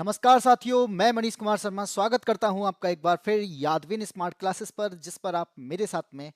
नमस्कार साथियों, मैं मनीष कुमार शर्मा स्वागत करता हूं आपका एक बार फिर यादविन स्मार्ट क्लासेस पर, जिस पर आप मेरे साथ में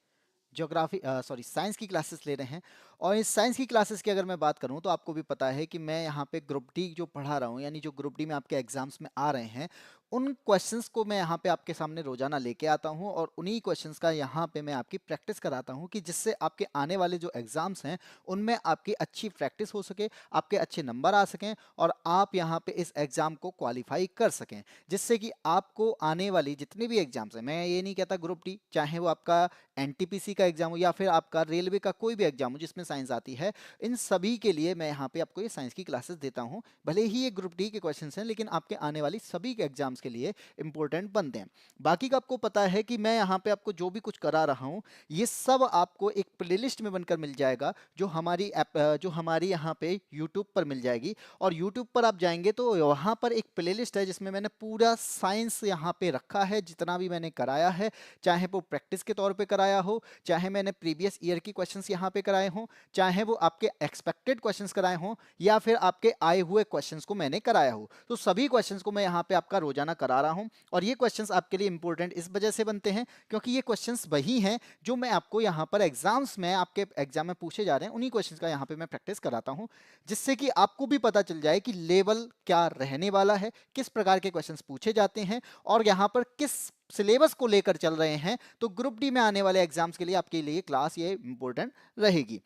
साइंस की क्लासेस ले रहे हैं। और इस साइंस की क्लासेस की अगर मैं बात करूं तो आपको भी पता है कि मैं यहाँ पे ग्रुप डी जो पढ़ा रहा हूं, यानी जो ग्रुप डी में आपके एग्जाम्स में आ रहे हैं, उन क्वेश्चंस को मैं यहाँ पे आपके सामने रोजाना लेके आता हूं और उन्हीं क्वेश्चंस का यहाँ पे मैं आपकी प्रैक्टिस कराता हूं कि जिससे आपके आने वाले जो एग्जाम्स हैं उनमें आपकी अच्छी प्रैक्टिस हो सके, आपके अच्छे नंबर आ सकें और आप यहाँ पे इस एग्जाम को क्वालिफाई कर सकें, जिससे कि आपको आने वाली जितने भी एग्जाम्स हैं, मैं ये नहीं कहता ग्रुप डी, चाहे वो आपका एनटीपीसी का एग्जाम हो या फिर आपका रेलवे का कोई भी एग्जाम हो जिसमें साइंस आती है, इन सभी के लिए मैं यहाँ पे आपको ये साइंस की क्लासेस देता हूँ। भले ही ये ग्रुप डी के क्वेश्चंस हैं, लेकिन आपके आने वाली सभी के एग्जाम्स के लिए इंपॉर्टेंट बनते हैं। बाकी का आपको पता है कि मैं यहाँ पे आपको जो भी कुछ करा रहा हूँ, ये सब आपको एक प्लेलिस्ट में बनकर मिल जाएगा, जो हमारी यहाँ पे यूट्यूब पर मिल जाएगी। और यूट्यूब पर आप जाएंगे तो वहाँ पर एक प्लेलिस्ट है जिसमें मैंने पूरा साइंस यहाँ पे रखा है, जितना भी मैंने कराया है, चाहे वो प्रैक्टिस के तौर पे कराया हो, चाहे मैंने प्रीवियस ईयर की क्वेश्चंस यहाँ पे कराए हों, चाहे वो आपके एक्सपेक्टेड क्वेश्चंस कराए हों या फिर आपके आए हुए क्वेश्चंस को मैंने कराया हो, तो सभी क्वेश्चंस को मैं यहाँ पे आपका रोजाना करा रहा हूँ। और ये क्वेश्चंस आपके लिए इंपॉर्टेंट इस वजह से बनते हैं क्योंकि ये क्वेश्चंस वही हैं जो मैं आपको यहाँ पर एग्जाम्स में, आपके एग्जाम में पूछे जा रहे हैं, उन्हीं क्वेश्चंस का यहाँ पे मैं प्रैक्टिस कराता हूँ, जिससे कि आपको भी पता चल जाए कि लेवल क्या रहने वाला है, किस प्रकार के क्वेश्चंस पूछे जाते हैं और यहाँ पर किस सिलेबस को लेकर चल रहे हैं। तो ग्रुप डी में आने वाले एग्जाम्स के लिए आपके लिए क्लास ये इंपॉर्टेंट रहेगी।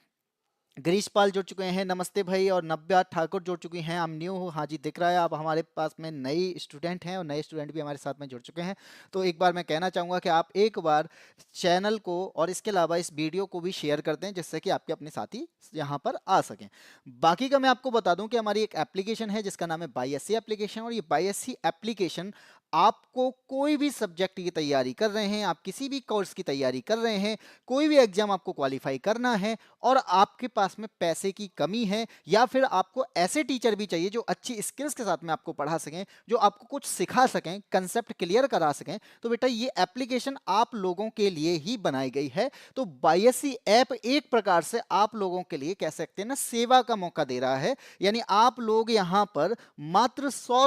गिरीशपाल जुड़ चुके हैं, नमस्ते भाई। और नव्या ठाकुर जुड़ चुकी हैं, हम न्यू हो। हाँ जी, दिख रहा है आप हमारे पास में नई स्टूडेंट हैं और नए स्टूडेंट भी हमारे साथ में जुड़ चुके हैं। तो एक बार मैं कहना चाहूँगा कि आप एक बार चैनल को और इसके अलावा इस वीडियो को भी शेयर कर दें, जिससे कि आपके अपने साथी यहाँ पर आ सकें। बाकी का मैं आपको बता दूं कि हमारी एक एप्लीकेशन है जिसका नाम है बाईएससी एप्लीकेशन। और ये बाईएससी एप्लीकेशन आपको कोई भी सब्जेक्ट की तैयारी कर रहे हैं, आप किसी भी कोर्स की तैयारी कर रहे हैं, कोई भी एग्जाम आपको क्वालिफाई करना है और आपके पास में पैसे की कमी है या फिर आपको ऐसे टीचर भी चाहिए जो अच्छी स्किल्स के साथ में आपको पढ़ा सकें, जो आपको कुछ सिखा सकें, कंसेप्ट क्लियर करा सकें, तो बेटा ये एप्लीकेशन आप लोगों के लिए ही बनाई गई है। तो बाईएससी ऐप एक प्रकार से आप लोगों के लिए कह सकते हैं ना, सेवा का मौका दे रहा है। यानी आप लोग यहां पर मात्र 100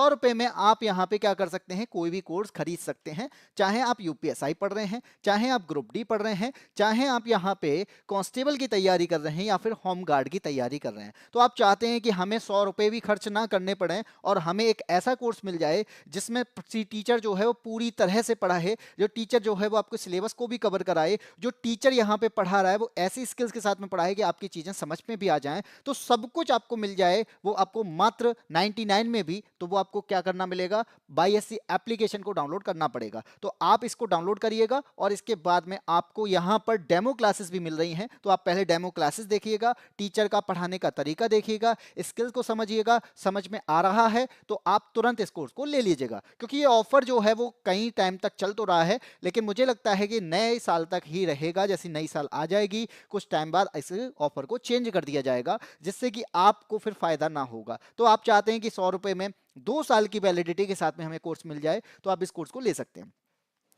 रुपए में आप यहाँ पे क्या कर सकते हैं, कोई भी कोर्स खरीद सकते हैं। चाहे आप यूपीएसआई पढ़ रहे हैं, चाहे आप ग्रुप डी पढ़ रहे हैं, चाहे आप यहाँ पे कांस्टेबल की तैयारी कर रहे हैं या फिर होम गार्ड की तैयारी कर रहे हैं, तो आप चाहते हैं कि हमें 100 रुपए भी खर्च ना करने पड़े और हमें एक ऐसा कोर्स मिल जाए जिसमें टीचर जो है वो पूरी तरह से पढ़ाए, जो टीचर जो है वो आपको सिलेबस को भी कवर कराए, जो टीचर यहाँ पे पढ़ा रहा है वो ऐसी स्किल्स के साथ में पढ़ाए कि आपकी चीजें समझ में भी आ जाएं, तो सब कुछ आपको मिल जाए वो आपको मात्र 99 में भी। तो वो आपको क्या करना मिलेगा, बाईएससी एप्लीकेशन को डाउनलोड करना पड़ेगा। तो आप इसको डाउनलोड करिएगा और इसके बाद में आपको यहां पर डेमो क्लासेस भी मिल रही हैं, तो आप पहले डेमो क्लासेस देखिएगा, टीचर का पढ़ाने का तरीका देखिएगा, स्किल्स को समझिएगा, समझ में आ रहा है तो आप तुरंत इस कोर्स को ले लीजिएगा। क्योंकि ये ऑफर जो है वो कई टाइम तक चल तो रहा है, लेकिन मुझे लगता है कि नए साल तक ही रहेगा। जैसे नई साल आ जाएगी कुछ टाइम बाद इस ऑफर को चेंज कर दिया जाएगा, जिससे कि आपको फिर फायदा ना होगा। तो आप चाहते हैं कि 100 रुपए में 2 साल की वैलिडिटी के साथ में हमें कोर्स मिल जाए, तो आप इस कोर्स को ले सकते हैं।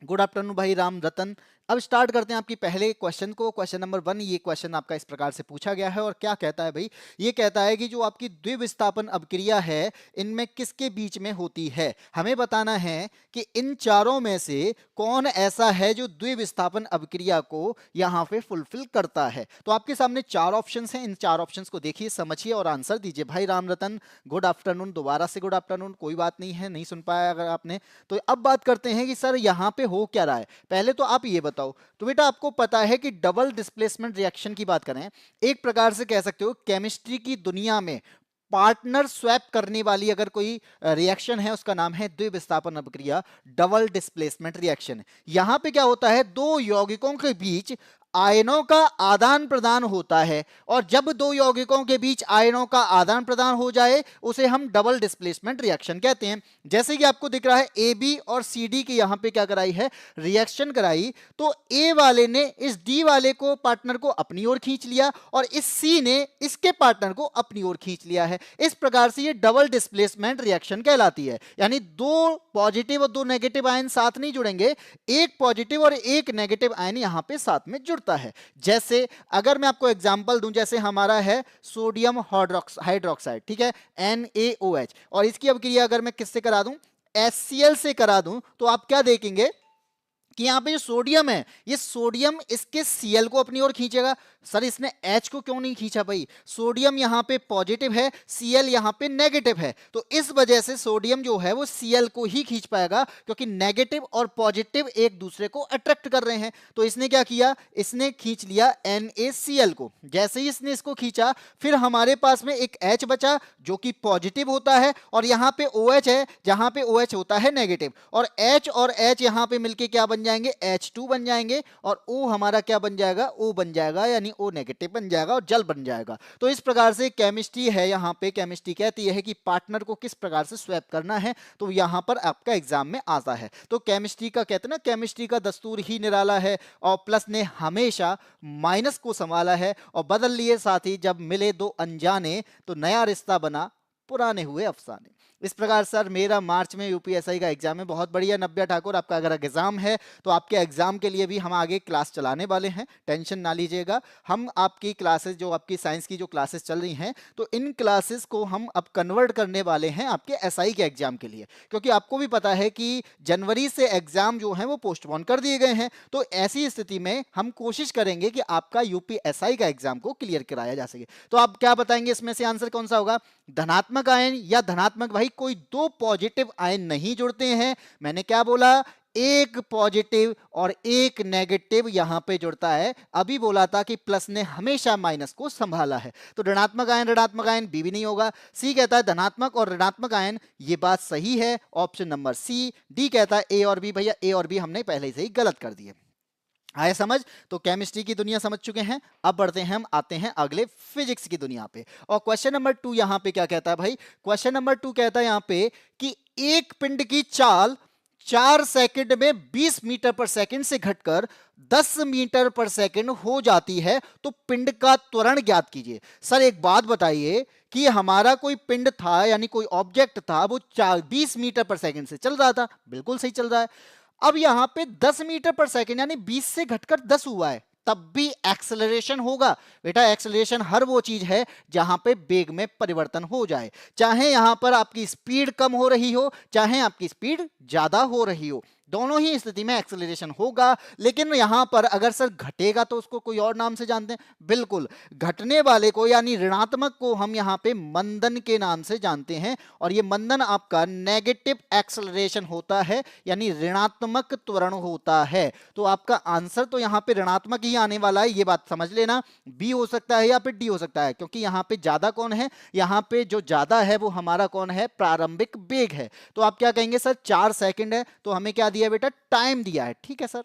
गुड आफ्टरनून भाई राम रतन। अब स्टार्ट करते हैं आपकी पहले क्वेश्चन को। क्वेश्चन नंबर 1, ये क्वेश्चन आपका इस प्रकार से पूछा गया है और क्या कहता है भाई, ये कहता है कि जो आपकी द्विविस्थापन अभिक्रिया है इनमें किसके बीच में होती है। हमें बताना है कि इन चारों में से कौन ऐसा है जो द्विविस्थापन अभिक्रिया को यहां पे फुलफिल करता है। तो आपके सामने 4 ऑप्शंस हैं, इन 4 ऑप्शंस को देखिए, समझिए और आंसर दीजिए। भाई राम रतन गुड आफ्टरनून, दोबारा से गुड आफ्टरनून, कोई बात नहीं है, नहीं सुन पाया अगर आपने। तो अब बात करते हैं कि सर यहां पे हो क्या रहा है। पहले तो आप ये बताओ, तो बेटा आपको पता है कि डबल डिस्प्लेसमेंट रिएक्शन की बात करें, एक प्रकार से कह सकते हो केमिस्ट्री की दुनिया में पार्टनर स्वैप करने वाली अगर कोई रिएक्शन है उसका नाम है द्विविस्थापन अभिक्रिया, डबल डिस्प्लेसमेंट रिएक्शन। यहां पे क्या होता है, दो यौगिकों के बीच आयनों का आदान प्रदान होता है और जब दो यौगिकों के बीच आयनों का आदान प्रदान हो जाए उसे हम डबल डिस्प्लेसमेंट रिएक्शन कहते हैं। जैसे कि आपको दिख रहा है ए बी और सी डी की यहां पे क्या कराई है, रिएक्शन कराई, तो ए वाले ने इस डी वाले को पार्टनर को अपनी ओर खींच लिया और इस सी ने इसके पार्टनर को अपनी ओर खींच लिया है। इस प्रकार से ये डबल डिस्प्लेसमेंट रिएक्शन कहलाती है। यानी दो पॉजिटिव और दो नेगेटिव आयन साथ नहीं जुड़ेंगे, एक पॉजिटिव और एक नेगेटिव आयन यहां पे साथ में जुड़ते जुड़ता है। जैसे अगर मैं आपको एग्जांपल दूं, जैसे हमारा है सोडियम हाइड्रोक्साइड, ठीक है, NaOH, और इसकी अब क्रिया अगर मैं किससे करा दूं, HCl से करा दूं, तो आप क्या देखेंगे कि यहां पे जो सोडियम है, ये सोडियम इसके Cl को अपनी ओर खींचेगा। सर इसने H को क्यों नहीं खींचा भाई? सोडियम यहां पे पॉजिटिव है, Cl यहां पे नेगेटिव है, तो इस वजह से सोडियम जो है वो Cl को ही खींच पाएगा, क्योंकि नेगेटिव और पॉजिटिव एक दूसरे को अट्रैक्ट कर रहे हैं। तो इसने क्या किया, इसने खींच लिया NaCl को। जैसे ही इसने इसको खींचा, फिर हमारे पास में एक H बचा जो कि पॉजिटिव होता है, और यहां पे OH है जहां पे OH होता है नेगेटिव, और H और H यहां पे मिलके क्या बन जाएंगे, H2 बन जाएंगे, और O हमारा क्या बन जाएगा, O बन जाएगा, यानी O नेगेटिव बन जाएगा और जल बन जाएगा। तो इस प्रकार से केमिस्ट्री है, यहाँ पे केमिस्ट्री कहती है कि पार्टनर को किस प्रकार से स्वैप करना है, तो यहाँ पर आपका एग्जाम में आता है। तो केमिस्ट्री का कहते हैं ना, केमिस्ट्री का दस्तूर ही निराला है, और प्लस ने हमेशा माइनस को संभाला है और बदल लिए साथी, जब मिले दो अनजाने तो नया रिश्ता बना पुराने हुए अफसाने। इस प्रकार सर मेरा मार्च में यूपीएसआई का एग्जाम है। बहुत बढ़िया नव्या ठाकुर, आपका अगर एग्जाम है तो आपके एग्जाम के लिए भी हम आगे क्लास चलाने वाले हैं, टेंशन ना लीजिएगा। हम आपकी क्लासेस, जो आपकी साइंस की जो क्लासेस चल रही हैं, तो इन क्लासेस को हम अब कन्वर्ट करने वाले हैं आपके एसआई के एग्जाम के लिए, क्योंकि आपको भी पता है कि जनवरी से एग्जाम जो है वो पोस्टपोन कर दिए गए हैं। तो ऐसी स्थिति में हम कोशिश करेंगे कि आपका यूपीएसआई का एग्जाम को क्लियर कराया जा सके। तो आप क्या बताएंगे इसमें से आंसर कौन सा होगा, धनात्मक आयन या धनात्मक? भाई कोई दो पॉजिटिव आयन नहीं जुड़ते हैं, मैंने क्या बोला, एक पॉजिटिव और एक नेगेटिव यहां पे जुड़ता है। अभी बोला था कि प्लस ने हमेशा माइनस को संभाला है, तो ऋणात्मक आयन बी भी नहीं होगा। सी कहता है धनात्मक और ऋणात्मक आयन, ये बात सही है, ऑप्शन नंबर सी। डी कहता है ए और बी, भैया ए और बी हमने पहले से ही गलत कर दिए। आए समझ? तो केमिस्ट्री की दुनिया समझ चुके हैं, अब बढ़ते हैं, हम आते हैं अगले फिजिक्स की दुनिया पे। और क्वेश्चन नंबर 2 यहां पे क्या कहता है भाई, क्वेश्चन नंबर 2 कहता है यहां पे कि एक पिंड की चाल 4 सेकंड में 20 मीटर पर सेकंड से घटकर 10 मीटर पर सेकंड हो जाती है, तो पिंड का त्वरण ज्ञात कीजिए। सर एक बात बताइए कि हमारा कोई पिंड था, यानी कोई ऑब्जेक्ट था, वो 20 मीटर पर सेकंड से चल रहा था, बिल्कुल सही चल रहा है। अब यहां पे 10 मीटर पर सेकंड यानी 20 से घटकर 10 हुआ है, तब भी एक्सेलरेशन होगा। बेटा एक्सेलरेशन हर वो चीज है जहां पे वेग में परिवर्तन हो जाए, चाहे यहां पर आपकी स्पीड कम हो रही हो, चाहे आपकी स्पीड ज्यादा हो रही हो, दोनों ही स्थिति में एक्सेलरेशन होगा। लेकिन यहां पर अगर सर घटेगा तो उसको कोई और नाम से जानते हैं, बिल्कुल घटने वाले को यानी ऋणात्मक को हम यहां पे मंदन के नाम से जानते हैं, और ये मंदन आपका नेगेटिव एक्सेलरेशन होता है, यानी ऋणात्मक त्वरण होता है। तो आपका आंसर तो यहां पे ऋणात्मक ही आने वाला है, ये बात समझ लेना। बी हो सकता है या फिर डी हो सकता है, क्योंकि यहां पे ज्यादा कौन है, यहां पे जो ज्यादा है वो हमारा कौन है, प्रारंभिक वेग है। तो आप क्या कहेंगे सर, 4 सेकंड है, तो हमें क्या दिया बेटा, टाइम दिया है, ठीक है सर,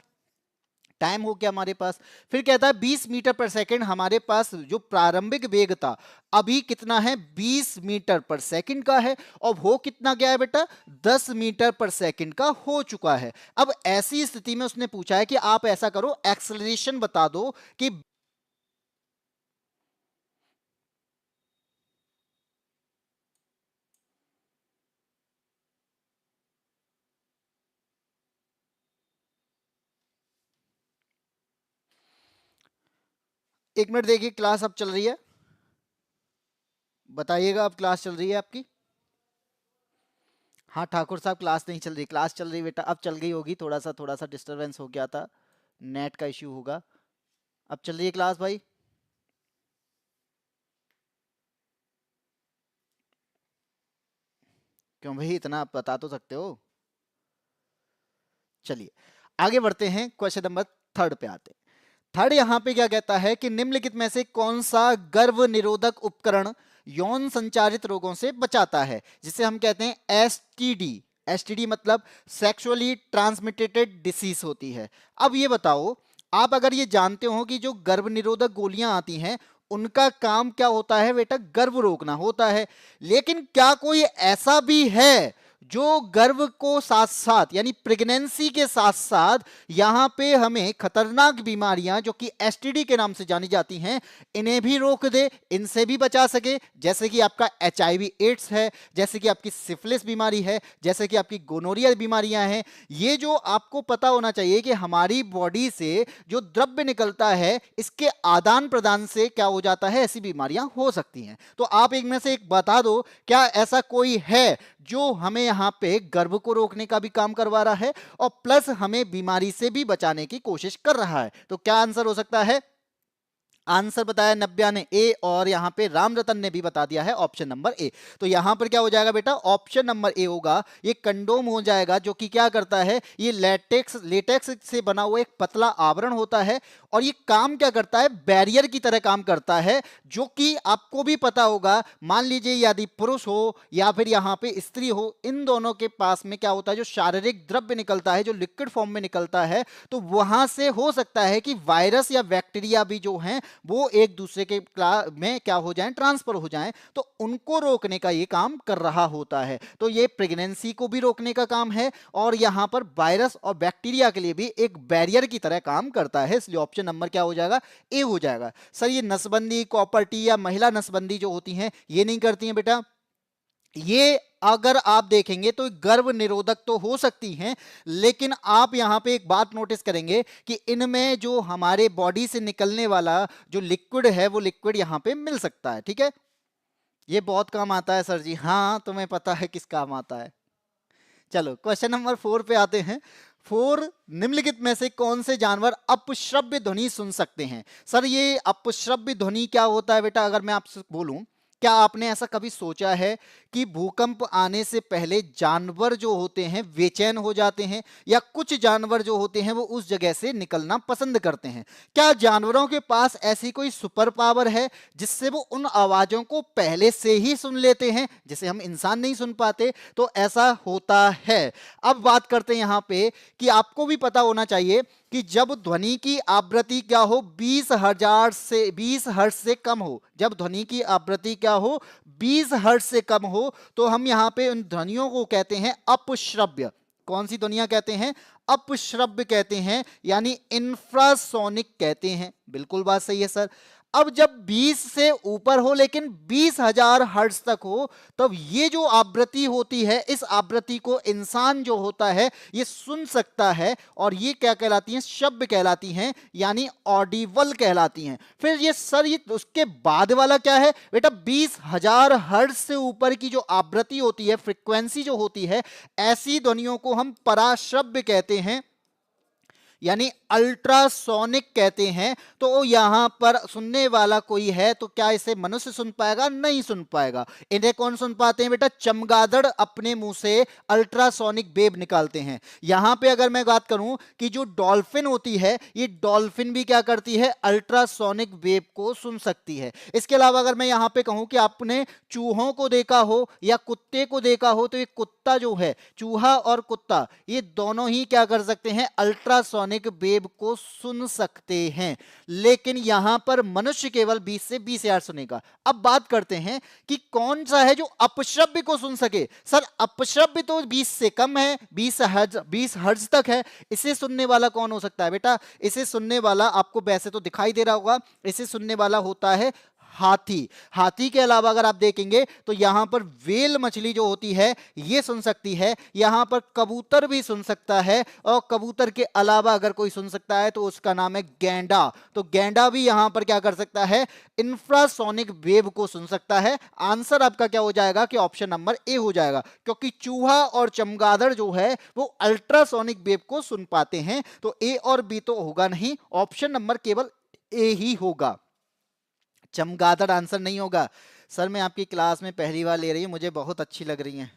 टाइम हो गया हमारे पास। फिर कहता है 20 मीटर पर सेकंड, हमारे पास जो प्रारंभिक वेग था अभी कितना है, 20 मीटर पर सेकंड का है, और वो कितना गया है बेटा, 10 मीटर पर सेकंड का हो चुका है। अब ऐसी स्थिति में उसने पूछा है कि आप ऐसा करो, एक्सेलरेशन बता दो कि एक मिनट देखिए, क्लास अब चल रही है, बताइएगा अब क्लास चल रही है आपकी? हाँ ठाकुर साहब क्लास नहीं चल रही, क्लास चल रही बेटा, अब चल गई होगी, थोड़ा सा डिस्टरबेंस हो गया था, नेट का इश्यू होगा। अब चल रही है क्लास भाई? क्यों भाई, इतना आप बता तो सकते हो। चलिए आगे बढ़ते हैं, क्वेश्चन नंबर 3 पे आते हैं। थर्ड यहां पे क्या कहता है कि निम्नलिखित में से कौन सा गर्भ निरोधक उपकरण यौन संचारित रोगों से बचाता है, जिसे हम कहते हैं एसटीडी। एसटीडी मतलब सेक्सुअली ट्रांसमिटेड डिसीज होती है। अब ये बताओ, आप अगर ये जानते हो कि जो गर्भ निरोधक गोलियां आती हैं उनका काम क्या होता है बेटा, गर्भ रोकना होता है, लेकिन क्या कोई ऐसा भी है जो गर्भ को साथ साथ यानी प्रेगनेंसी के साथ साथ यहां पे हमें खतरनाक बीमारियां जो कि एसटीडी के नाम से जानी जाती हैं, इन्हें भी रोक दे, इनसे भी बचा सके, जैसे कि आपका एचआईवी एड्स है, जैसे कि आपकी सिफिलिस बीमारी है, जैसे कि आपकी गोनोरिया बीमारियां हैं। ये जो आपको पता होना चाहिए कि हमारी बॉडी से जो द्रव्य निकलता है इसके आदान प्रदान से क्या हो जाता है, ऐसी बीमारियां हो सकती हैं। तो आप एक में से एक बता दो, क्या ऐसा कोई है जो हमें यहां पे गर्भ को रोकने का भी काम करवा रहा है और प्लस हमें बीमारी से भी बचाने की कोशिश कर रहा है? तो क्या आंसर हो सकता है? आंसर बताया नव्या ने ए, और यहां पे राम रतन ने भी बता दिया है ऑप्शन नंबर ए। तो यहां पर क्या हो जाएगा बेटा, ऑप्शन नंबर ए होगा। ये कंडोम हो जाएगा, जो कि क्या करता है, ये लेटेक्स से बना हुआ एक पतला आवरण होता है और ये काम क्या करता है, बैरियर की तरह काम करता है, जो कि आपको भी पता होगा। मान लीजिए यदि पुरुष हो या फिर यहां पे स्त्री हो, इन दोनों के पास में क्या होता है, जो शारीरिक द्रव्य निकलता है, जो लिक्विड फॉर्म में निकलता है, तो वहां से हो सकता है कि वायरस या बैक्टीरिया भी जो हैं वो एक दूसरे के में क्या हो जाएं, ट्रांसफर हो जाएं। तो उनको रोकने का ये काम कर रहा होता है। तो ये प्रेगनेंसी को भी रोकने का काम है और यहां पर वायरस और बैक्टीरिया के लिए भी एक बैरियर की तरह काम करता है। इसलिए ऑप्शन नंबर क्या हो जाएगा, ए हो जाएगा। सर ये नसबंदी, कॉपर्टी या महिला नसबंदी जो होती हैं, ये नहीं करती हैं बेटा। ये अगर आप देखेंगे तो गर्भ निरोधक तो हो सकती हैं, लेकिन आप यहां पे एक बात नोटिस करेंगे कि इनमें जो हमारे बॉडी से निकलने वाला जो लिक्विड है, वो लिक्विड यहां पे मिल सकता है। ठीक है, ये बहुत काम आता है सर जी। हाँ, तुम्हें पता है किस काम आता है। चलो क्वेश्चन नंबर 4 पे आते हैं। 4, निम्नलिखित में से कौन से जानवर अपश्रव्य ध्वनि सुन सकते हैं? सर ये अपश्रव्य ध्वनि क्या होता है बेटा, अगर मैं आपसे बोलूं, क्या आपने ऐसा कभी सोचा है कि भूकंप आने से पहले जानवर जो होते हैं बेचैन हो जाते हैं, या कुछ जानवर जो होते हैं वो उस जगह से निकलना पसंद करते हैं? क्या जानवरों के पास ऐसी कोई सुपर पावर है जिससे वो उन आवाजों को पहले से ही सुन लेते हैं, जिसे हम इंसान नहीं सुन पाते? तो ऐसा होता है। अब बात करते हैं यहां पे कि आपको भी पता होना चाहिए कि जब ध्वनि की आवृत्ति क्या हो, 20 हर्ट्ज से कम हो, जब ध्वनि की आवृत्ति क्या हो, 20 हर्ट्ज से कम हो, तो हम यहां पे उन ध्वनियों को कहते हैं अपश्रव्य। कौन सी ध्वनियां कहते हैं? अपश्रव्य कहते हैं, यानी इंफ्रासोनिक कहते हैं। बिल्कुल बात सही है सर। अब जब 20 से ऊपर हो लेकिन 20,000 हर्ट्ज तक हो, तब ये जो आवृत्ति होती है, इस आवृत्ति को इंसान जो होता है ये सुन सकता है, और ये क्या कहलाती हैं, शब्द कहलाती हैं, यानी ऑडिबल कहलाती हैं। फिर ये सर ये उसके बाद वाला क्या है बेटा, 20,000 हर्ट्ज से ऊपर की जो आवृत्ति होती है, फ्रीक्वेंसी जो होती है, ऐसी ध्वनियों को हम पराश्रव्य कहते हैं, यानी अल्ट्रासोनिक कहते हैं। तो यहां पर सुनने वाला कोई है तो क्या इसे मनुष्य सुन पाएगा? नहीं सुन पाएगा। इन्हें कौन सुन पाते हैं बेटा? चमगादड़ अपने मुंह से अल्ट्रासोनिक वेव निकालते हैं। यहां पे अगर मैं बात करूं कि जो डॉल्फिन होती है, ये डॉल्फिन भी क्या करती है, अल्ट्रासोनिक वेव को सुन सकती है। इसके अलावा अगर मैं यहां पे कहूं कि आपने चूहों को देखा हो या कुत्ते को देखा हो, तो ये कुत्ता जो है, चूहा और कुत्ता, ये दोनों ही क्या कर सकते हैं, अल्ट्रासोनिक वेव को सुन सकते हैं। लेकिन यहां पर मनुष्य केवल 20 से 20,000 सुनेगा। अब बात करते हैं कि कौन सा है जो अपश्रव्य को सुन सके। सर अपश्रव्य तो 20 से कम है, 20 हर्ट्ज तक है। इसे सुनने वाला कौन हो सकता है बेटा? इसे सुनने वाला आपको वैसे तो दिखाई दे रहा होगा, इसे सुनने वाला होता है हाथी। हाथी के अलावा अगर आप देखेंगे तो यहां पर व्हेल मछली जो होती है ये सुन सकती है, यहां पर कबूतर भी सुन सकता है, और कबूतर के अलावा अगर कोई सुन सकता है तो उसका नाम है गैंडा। तो गैंडा भी यहां पर क्या कर सकता है, इंफ्रासोनिक वेव को सुन सकता है। आंसर आपका क्या हो जाएगा कि ऑप्शन नंबर ए हो जाएगा, क्योंकि चूहा और चमगादड़ जो है वो अल्ट्रासोनिक वेव को सुन पाते हैं। तो ए और बी तो होगा नहीं, ऑप्शन नंबर केवल ए ही होगा। चमगादड़ आंसर नहीं होगा। सर मैं आपकी क्लास में पहली बार ले रही हूँ, मुझे बहुत अच्छी लग रही हैं।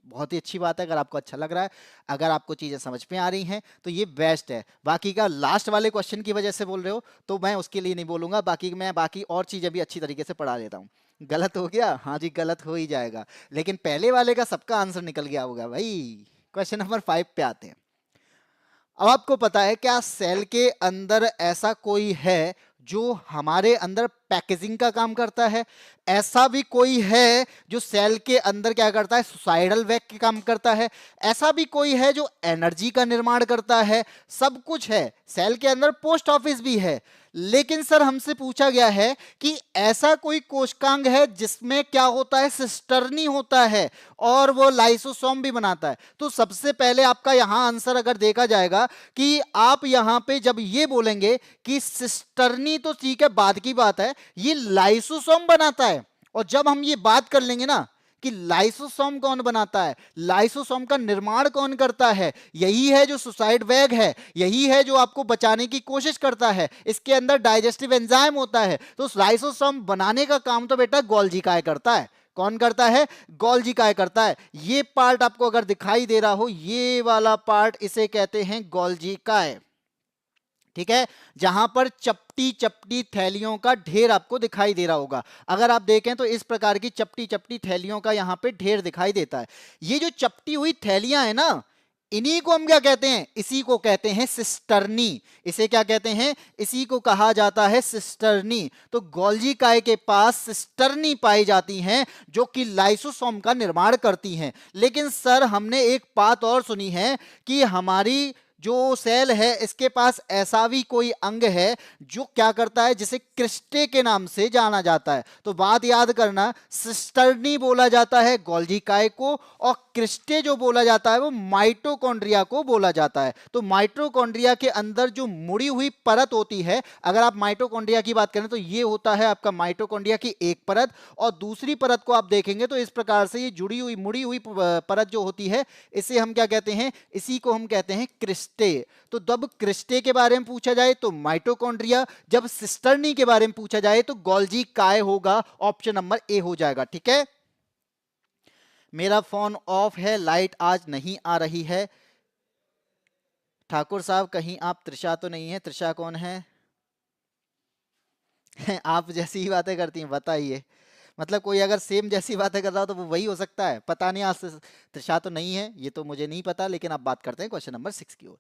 बहुत ही अच्छी बात है, अगर आपको अच्छा लग रहा है, अगर आपको चीजें समझ में आ रही हैं तो ये बेस्ट है। बाकी का लास्ट वाले क्वेश्चन की वजह से बोल रहे हो तो मैं उसके लिए नहीं बोलूंगा, बाकी मैं बाकी और चीजें भी अच्छी तरीके से पढ़ा देता हूँ। गलत हो गया? हाँ जी गलत हो ही जाएगा, लेकिन पहले वाले का सबका आंसर निकल गया होगा भाई। क्वेश्चन नंबर 5 पे आते हैं। अब आपको पता है क्या सेल के अंदर ऐसा कोई है जो हमारे अंदर पैकेजिंग का काम करता है, ऐसा भी कोई है जो सेल के अंदर क्या करता है, सुसाइडल वैक के काम करता है, ऐसा भी कोई है जो एनर्जी का निर्माण करता है, सब कुछ है सेल के अंदर, पोस्ट ऑफिस भी है। लेकिन सर हमसे पूछा गया है कि ऐसा कोई कोशिकांग है जिसमें क्या होता है, सिस्टर्नी होता है और वो लाइसोसोम भी बनाता है। तो सबसे पहले आपका यहां आंसर अगर देखा जाएगा कि आप यहां पे जब ये बोलेंगे कि सिस्टर्नी, तो ठीक है बाद की बात है, ये लाइसोसोम बनाता है। और जब हम ये बात कर लेंगे ना कि लाइसोसोम कौन बनाता है, लाइसोसोम का निर्माण कौन करता है, यही है जो सुसाइड वैग है, यही है जो आपको बचाने की कोशिश करता है, इसके अंदर डाइजेस्टिव एंजाइम होता है। तो लाइसोसोम बनाने का काम तो बेटा गोल्जी काय करता है। कौन करता है, गोल्जी काय करता है। ये पार्ट आपको अगर दिखाई दे रहा हो, ये वाला पार्ट, इसे कहते हैं गोल्जी काय, ठीक है, जहां पर चपटी चपटी थैलियों का ढेर आपको दिखाई दे रहा होगा। अगर आप देखें तो इस प्रकार की चपटी चपटी थैलियों का यहां पे ढेर दिखाई देता है। ये जो चपटी हुई थैलियां है ना, इन्हीं को हम क्या कहते हैं, इसी को कहते हैं सिस्टर्नी। इसे क्या कहते हैं, इसी को कहा जाता है सिस्टर्नी। तो गोल्जी काय के पास सिस्टर्नी पाई जाती हैं जो कि लाइसोसोम का निर्माण करती हैं। लेकिन सर हमने एक बात और सुनी है कि हमारी जो सेल है इसके पास ऐसा भी कोई अंग है जो क्या करता है, जिसे क्रिस्टे के नाम से जाना जाता है। तो बात याद करना, सिस्टर्नी बोला जाता है गोल्जी काय को, और क्रिस्टे जो बोला जाता है वो माइटोकॉन्ड्रिया को बोला जाता है। तो माइटोकॉन्ड्रिया के अंदर जो मुड़ी हुई परत होती है, अगर आप माइटोकॉन्ड्रिया की बात करें तो ये होता है आपका माइटोकॉन्ड्रिया की एक परत, और दूसरी परत को आप देखेंगे तो इस प्रकार से ये जुड़ी हुई मुड़ी हुई परत जो होती है, इसे हम क्या कहते हैं, इसी को हम कहते हैं क्रिस्टे। तो जब क्रिस्टे के बारे में पूछा जाए तो माइटोकॉन्ड्रिया, जब सिस्टर्नी के बारे में पूछा जाए तो गोल्जी काय होगा, ऑप्शन नंबर ए हो जाएगा। ठीक है, मेरा फोन ऑफ है, लाइट आज नहीं आ रही है। ठाकुर साहब कहीं आप त्रिशा तो नहीं है? त्रिशा कौन है? आप जैसी ही बातें करती हैं, बताइए। मतलब कोई अगर सेम जैसी बातें कर रहा हो तो वो वही हो सकता है, पता नहीं। आज त्रिशा तो नहीं है, ये तो मुझे नहीं पता। लेकिन आप बात करते हैं क्वेश्चन नंबर 6 की ओर।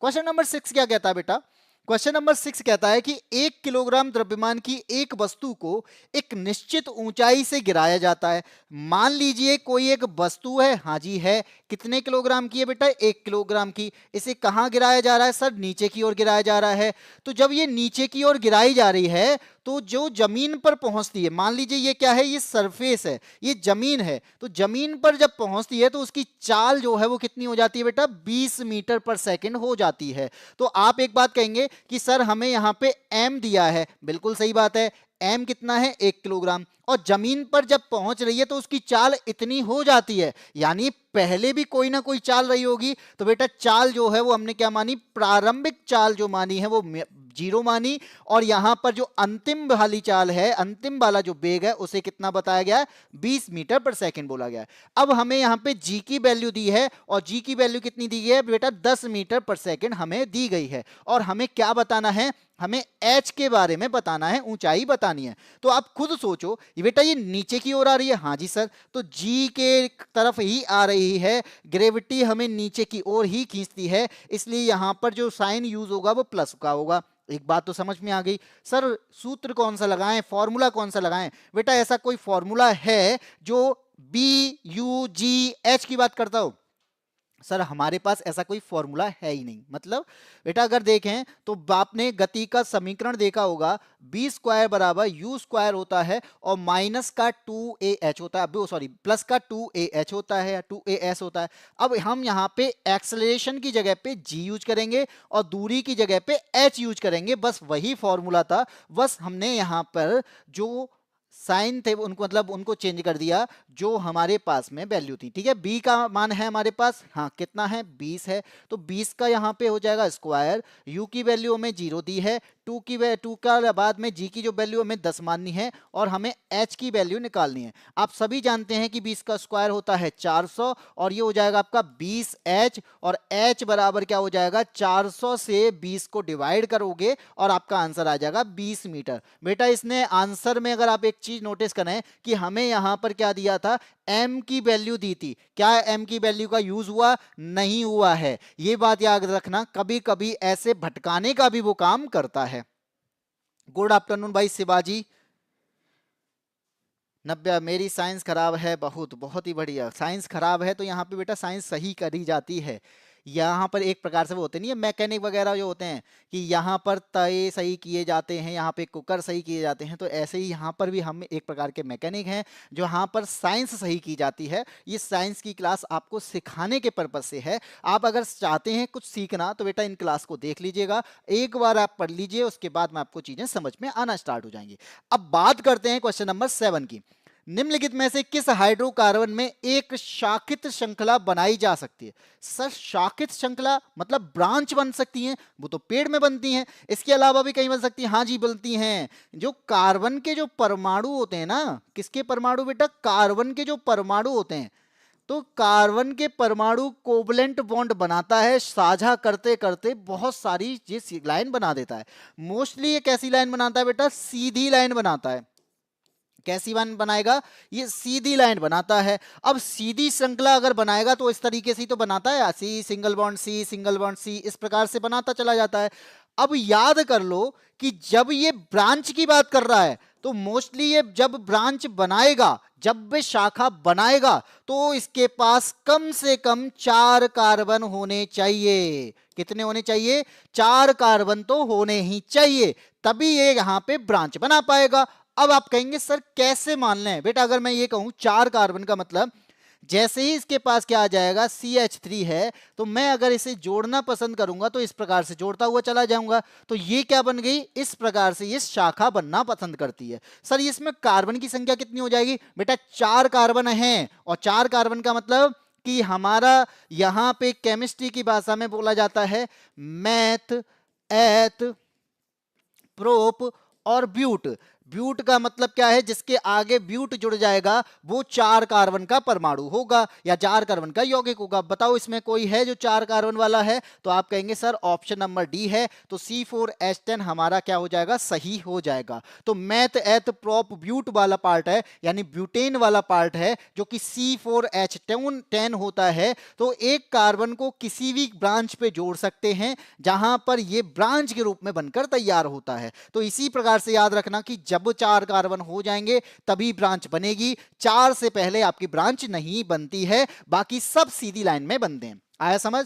क्वेश्चन नंबर 6 क्या कहता है बेटा? क्वेश्चन नंबर 6 कहता है कि 1 किलोग्राम द्रव्यमान की एक वस्तु को एक निश्चित ऊंचाई से गिराया जाता है। मान लीजिए कोई एक वस्तु है, हाँ जी है, कितने किलोग्राम की है बेटा? 1 किलोग्राम की। इसे कहां गिराया जा रहा है सर? नीचे की ओर गिराया जा रहा है। तो जब ये नीचे की ओर गिराई जा रही है तो जो जमीन पर पहुंचती है, मान लीजिए ये क्या है, ये सरफेस है, ये जमीन है, तो जमीन पर जब पहुंचती है तो उसकी चाल जो है वो कितनी हो जाती है बेटा? 20 मीटर पर सेकंड हो जाती है। तो आप एक बात कहेंगे कि सर हमें यहाँ पे m दिया है, बिल्कुल सही बात है, m कितना है? 1 किलोग्राम। और जमीन पर जब पहुंच रही है तो उसकी चाल इतनी हो जाती है, यानी पहले भी कोई ना कोई चाल रही होगी। तो बेटा चाल जो है वो हमने क्या मानी? प्रारंभिक चाल जो मानी है वो 0 मानी, और यहां पर जो अंतिम वाली चाल है, अंतिम वाला जो वेग है, उसे कितना बताया गया है? 20 मीटर पर सेकंड बोला गया है। अब हमें यहां पे g की वैल्यू दी है, और g की वैल्यू कितनी दी गई है बेटा? 10 मीटर पर सेकंड हमें दी गई है। और हमें क्या बताना है? हमें h के बारे में बताना है, ऊंचाई बतानी है। तो आप खुद सोचो, ये बेटा ये नीचे की ओर आ रही है, हाँ जी सर, तो g के तरफ ही आ रही है, ग्रेविटी हमें नीचे की ओर ही खींचती है, इसलिए यहां पर जो साइन यूज होगा वो प्लस का होगा। एक बात तो समझ में आ गई। सर सूत्र कौन सा लगाएं, फॉर्मूला कौन सा लगाएं? बेटा ऐसा कोई फॉर्मूला है जो BUGH की बात करता हो? सर हमारे पास ऐसा कोई फॉर्मूला है ही नहीं। मतलब बेटा अगर देखें तो आपने गति का समीकरण देखा होगा, बी स्क्वायर बराबर यू स्क्वायर होता है, और माइनस का 2AH होता है, सॉरी प्लस का 2AH होता है, 2AS होता है। अब हम यहाँ पे एक्सेलरेशन की जगह पे g यूज करेंगे और दूरी की जगह पे h यूज करेंगे, बस वही फॉर्मूला था। बस हमने यहाँ पर जो साइन थे उनको, मतलब उनको चेंज कर दिया जो हमारे पास में वैल्यू थी। ठीक है, b का मान है हमारे पास, हाँ कितना है? 20 है, तो 20 का यहाँ पे हो जाएगा स्क्वायर। u की वैल्यू हमें 0 दी है, 2 का बाद में g की जो वैल्यू हमें 10 माननी है, और हमें h की वैल्यू निकालनी है। आप सभी जानते हैं कि 20 का स्क्वायर होता है 400, और ये हो जाएगा आपका 20h, और h बराबर क्या हो जाएगा? 400 से 20 को डिवाइड करोगे और आपका आंसर आ जाएगा 20 मीटर। बेटा इसने आंसर में अगर आप एक चीज नोटिस करें कि हमें यहां पर क्या दिया था? m की वैल्यू दी थी। क्या m की वैल्यू का यूज हुआ? नहीं हुआ है। ये बात याद रखना, कभी कभी ऐसे भटकाने का भी वो काम करता है। गुड आफ्टरनून भाई शिवाजी। नब्बे। मेरी साइंस खराब है बहुत, बहुत ही बढ़िया। साइंस खराब है तो यहाँ पे बेटा साइंस सही करी जाती है। यहाँ पर एक प्रकार से वो होते नहीं है मैकेनिक वगैरह जो होते हैं कि यहाँ पर तय सही किए जाते हैं, यहाँ पे कुकर सही किए जाते हैं, तो ऐसे ही यहाँ पर भी हम एक प्रकार के मैकेनिक हैं जो यहाँ पर साइंस सही की जाती है। ये साइंस की क्लास आपको सिखाने के पर्पज से है। आप अगर चाहते हैं कुछ सीखना तो बेटा इन क्लास को देख लीजिएगा, एक बार आप पढ़ लीजिए, उसके बाद में आपको चीजें समझ में आना स्टार्ट हो जाएंगी। अब बात करते हैं क्वेश्चन नंबर 7 की। निम्नलिखित में से किस हाइड्रोकार्बन में एक शाखित श्रृंखला बनाई जा सकती है? सर शाखित श्रृंखला मतलब ब्रांच बन सकती हैं, वो तो पेड़ में बनती हैं, इसके अलावा भी कहीं बन सकती हैं। हाँ जी बनती हैं। जो कार्बन के जो परमाणु होते हैं ना, किसके परमाणु बेटा? कार्बन के जो परमाणु होते हैं, तो कार्बन के परमाणु कोवलेंट बॉन्ड बनाता है, साझा करते करते बहुत सारी ये लाइन बना देता है। मोस्टली ये कैसी लाइन बनाता है बेटा? सीधी लाइन बनाता है। कैसी लाइन बनाएगा? ये सीधी लाइन बनाता है। अब सीधी श्रृंखला अगर बनाएगा तो इस तरीके से तो बनाता है, C single bond C single bond C, इस प्रकार से बनाता चला जाता है। अब याद कर लो कि जब ये ब्रांच की बात कर रहा है तो मोस्टली ये जब ब्रांच बनाएगा, जब भी शाखा बनाएगा, तो इसके पास कम से कम 4 कार्बन होने चाहिए। कितने होने चाहिए? 4 कार्बन तो होने ही चाहिए, तभी ये यहां पे ब्रांच बना पाएगा। अब आप कहेंगे सर कैसे मान लें? बेटा अगर मैं ये कहूं 4 कार्बन का मतलब जैसे ही इसके पास क्या आ जाएगा CH3 है, तो मैं अगर इसे जोड़ना पसंद करूंगा तो इस प्रकार से जोड़ता हुआ चला जाऊंगा, तो ये क्या बन गई? इस प्रकार से ये शाखा बनना पसंद करती है। सर इसमें कार्बन की संख्या कितनी हो जाएगी? बेटा 4 कार्बन है, और 4 कार्बन का मतलब कि हमारा यहां पे केमिस्ट्री की भाषा में बोला जाता है मैथ, एथ, प्रोप और ब्यूट। ब्यूट का मतलब क्या है? जिसके आगे ब्यूट जुड़ जाएगा वो 4 कार्बन का परमाणु होगा या 4 कार्बन का यौगिक होगा। बताओ इसमें कोई है जो 4 कार्बन वाला है? तो आप कहेंगे सर ऑप्शन नंबर डी है, तो C4H10 हमारा क्या हो जाएगा? सही हो जाएगा। तो मैथ एथ प्रोप ब्यूट वाला पार्ट है, यानी ब्यूटेन वाला पार्ट है जो कि C4H10 होता है। तो एक कार्बन को किसी भी ब्रांच पे जोड़ सकते हैं जहां पर ये ब्रांच के रूप में बनकर तैयार होता है। तो इसी प्रकार से याद रखना कि जब 4 कार्बन हो जाएंगे तभी ब्रांच बनेगी, 4 से पहले आपकी ब्रांच नहीं बनती है, बाकी सब सीधी लाइन में बनते हैं। आया समझ?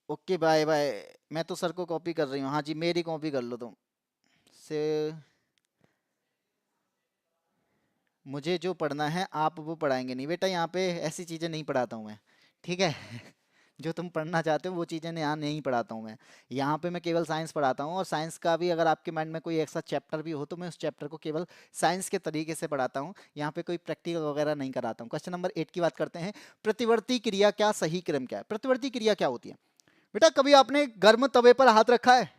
Okay bye bye. मैं तो सर को कॉपी कर रही हूँ। हाँ जी मेरी कॉपी कर लो तुम से। मुझे जो पढ़ना है आप वो पढ़ाएंगे नहीं बेटा, यहाँ पे ऐसी चीजें नहीं पढ़ाता हूँ मैं, ठीक है? जो तुम पढ़ना चाहते हो वो चीज़ें यहाँ नहीं पढ़ाता हूँ मैं। यहाँ पे मैं केवल साइंस पढ़ाता हूँ, और साइंस का भी अगर आपके माइंड में कोई ऐसा चैप्टर भी हो तो मैं उस चैप्टर को केवल साइंस के तरीके से पढ़ाता हूँ। यहाँ पे कोई प्रैक्टिकल वगैरह नहीं कराता हूँ। क्वेश्चन नंबर 8 की बात करते हैं। प्रतिवर्ती क्रिया क्या सही क्रम क्या है? प्रतिवर्ती क्रिया क्या होती है बेटा? कभी आपने गर्म तवे पर हाथ रखा है?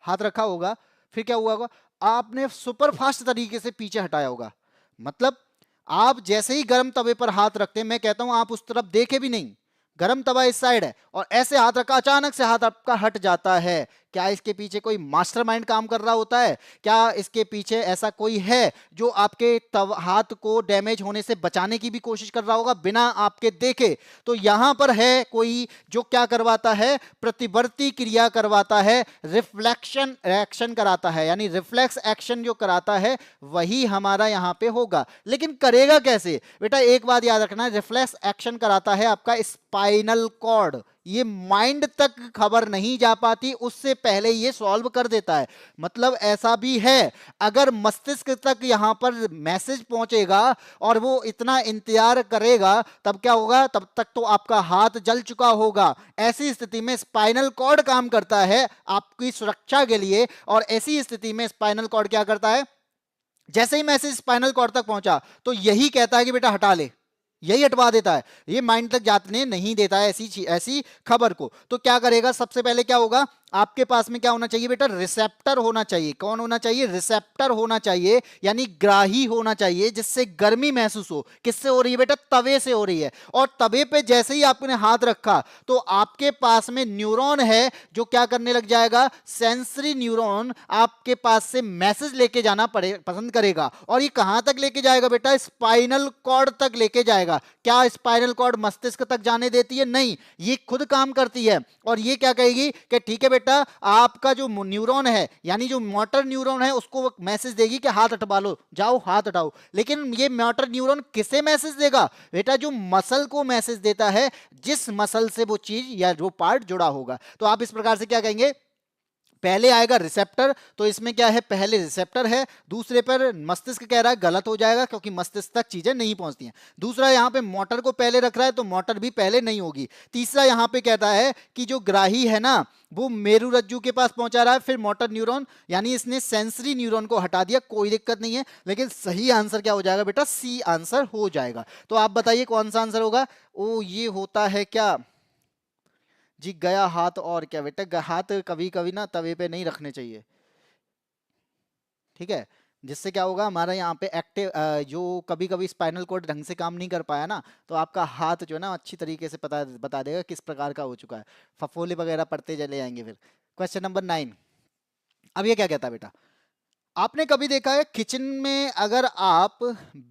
हाथ रखा होगा, फिर क्या हुआ होगा? आपने सुपर फास्ट तरीके से पीछे हटाया होगा। मतलब आप जैसे ही गर्म तवे पर हाथ रखते हैं, मैं कहता हूं आप उस तरफ देखे भी नहीं, गरम तवा इस साइड है और ऐसे हाथ रखा, अचानक से हाथ आपका हट जाता है। क्या इसके पीछे कोई मास्टरमाइंड काम कर रहा होता है? क्या इसके पीछे ऐसा कोई है जो आपके हाथ को डैमेज होने से बचाने की भी कोशिश कर रहा होगा बिना आपके देखे? तो यहां पर है कोई जो क्या करवाता है? प्रतिवर्ती क्रिया करवाता है, रिफ्लेक्शन एक्शन कराता है, यानी रिफ्लेक्स एक्शन जो कराता है वही हमारा यहां पे होगा। लेकिन करेगा कैसे बेटा? एक बात याद रखना, रिफ्लेक्स एक्शन कराता है आपका स्पाइनल कॉर्ड। ये माइंड तक खबर नहीं जा पाती, उससे पहले ये सॉल्व कर देता है। मतलब ऐसा भी है, अगर मस्तिष्क तक यहां पर मैसेज पहुंचेगा और वो इतना इंतजार करेगा, तब क्या होगा? तब तक तो आपका हाथ जल चुका होगा। ऐसी स्थिति में स्पाइनल कॉर्ड काम करता है आपकी सुरक्षा के लिए, और ऐसी स्थिति में स्पाइनल कॉर्ड क्या करता है? जैसे ही मैसेज स्पाइनल कॉर्ड तक पहुंचा तो यही कहता है कि बेटा हटा ले, यही हटवा देता है। ये माइंड तक जाने नहीं देता है ऐसी खबर को। तो क्या करेगा? सबसे पहले क्या होगा? आपके पास में क्या होना चाहिए बेटा? रिसेप्टर होना चाहिए। कौन होना चाहिए? रिसेप्टर होना चाहिए, यानी ग्राही होना चाहिए, जिससे गर्मी महसूस हो। किससे हो रही है बेटा? तवे से हो रही है। और तवे पे जैसे ही आपने हाथ रखा तो आपके पास में न्यूरॉन है जो क्या करने लग जाएगा? सेंसरी न्यूरॉन आपके पास से मैसेज लेके जाना पसंद करेगा। और ये कहां तक लेके जाएगा बेटा? स्पाइनल कॉर्ड तक लेके जाएगा। क्या स्पाइनल कॉर्ड मस्तिष्क तक जाने देती है? नहीं, ये खुद काम करती है। और ये क्या कहेगी कि ठीक है बेटा आपका जो न्यूरॉन है यानी जो मोटर न्यूरॉन है उसको मैसेज देगी कि हाथ हटा लो, जाओ हाथ हटाओ। लेकिन ये मोटर न्यूरॉन किसे मैसेज देगा बेटा? जो मसल को मैसेज देता है, जिस मसल से वो चीज या वो पार्ट जुड़ा होगा। तो आप इस प्रकार से क्या कहेंगे, पहले आएगा रिसेप्टर, तो इसमें क्या है, पहले रिसेप्टर है, दूसरे पर मस्तिष्क कह रहा है, गलत हो जाएगा क्योंकि मस्तिष्क तक चीजें नहीं पहुंचती हैं। दूसरा यहां पे मोटर को पहले रख रहा है तो मोटर भी पहले नहीं होगी। तीसरा यहां पे कहता है कि जो ग्राही है ना वो मेरु रज्जु के पास पहुंचा रहा है, फिर मोटर न्यूरॉन यानी इसने सेंसरी न्यूरॉन को हटा दिया, कोई दिक्कत नहीं है। लेकिन सही आंसर क्या हो जाएगा बेटा? सी आंसर हो जाएगा। तो आप बताइए कौन सा आंसर होगा? ओ ये होता है क्या जी, गया हाथ। और क्या बेटा, हाथ कभी कभी ना तवे पे नहीं रखने चाहिए, ठीक है? जिससे क्या होगा, हमारा यहाँ पे एक्टिव जो कभी कभी स्पाइनल कोड ढंग से काम नहीं कर पाया ना, तो आपका हाथ जो है ना अच्छी तरीके से पता बता देगा किस प्रकार का हो चुका है। फफोले वगैरह पड़ते चले जाएंगे फिर। Question number 9। अब ये क्या कहता है बेटा, आपने कभी देखा है किचन में अगर आप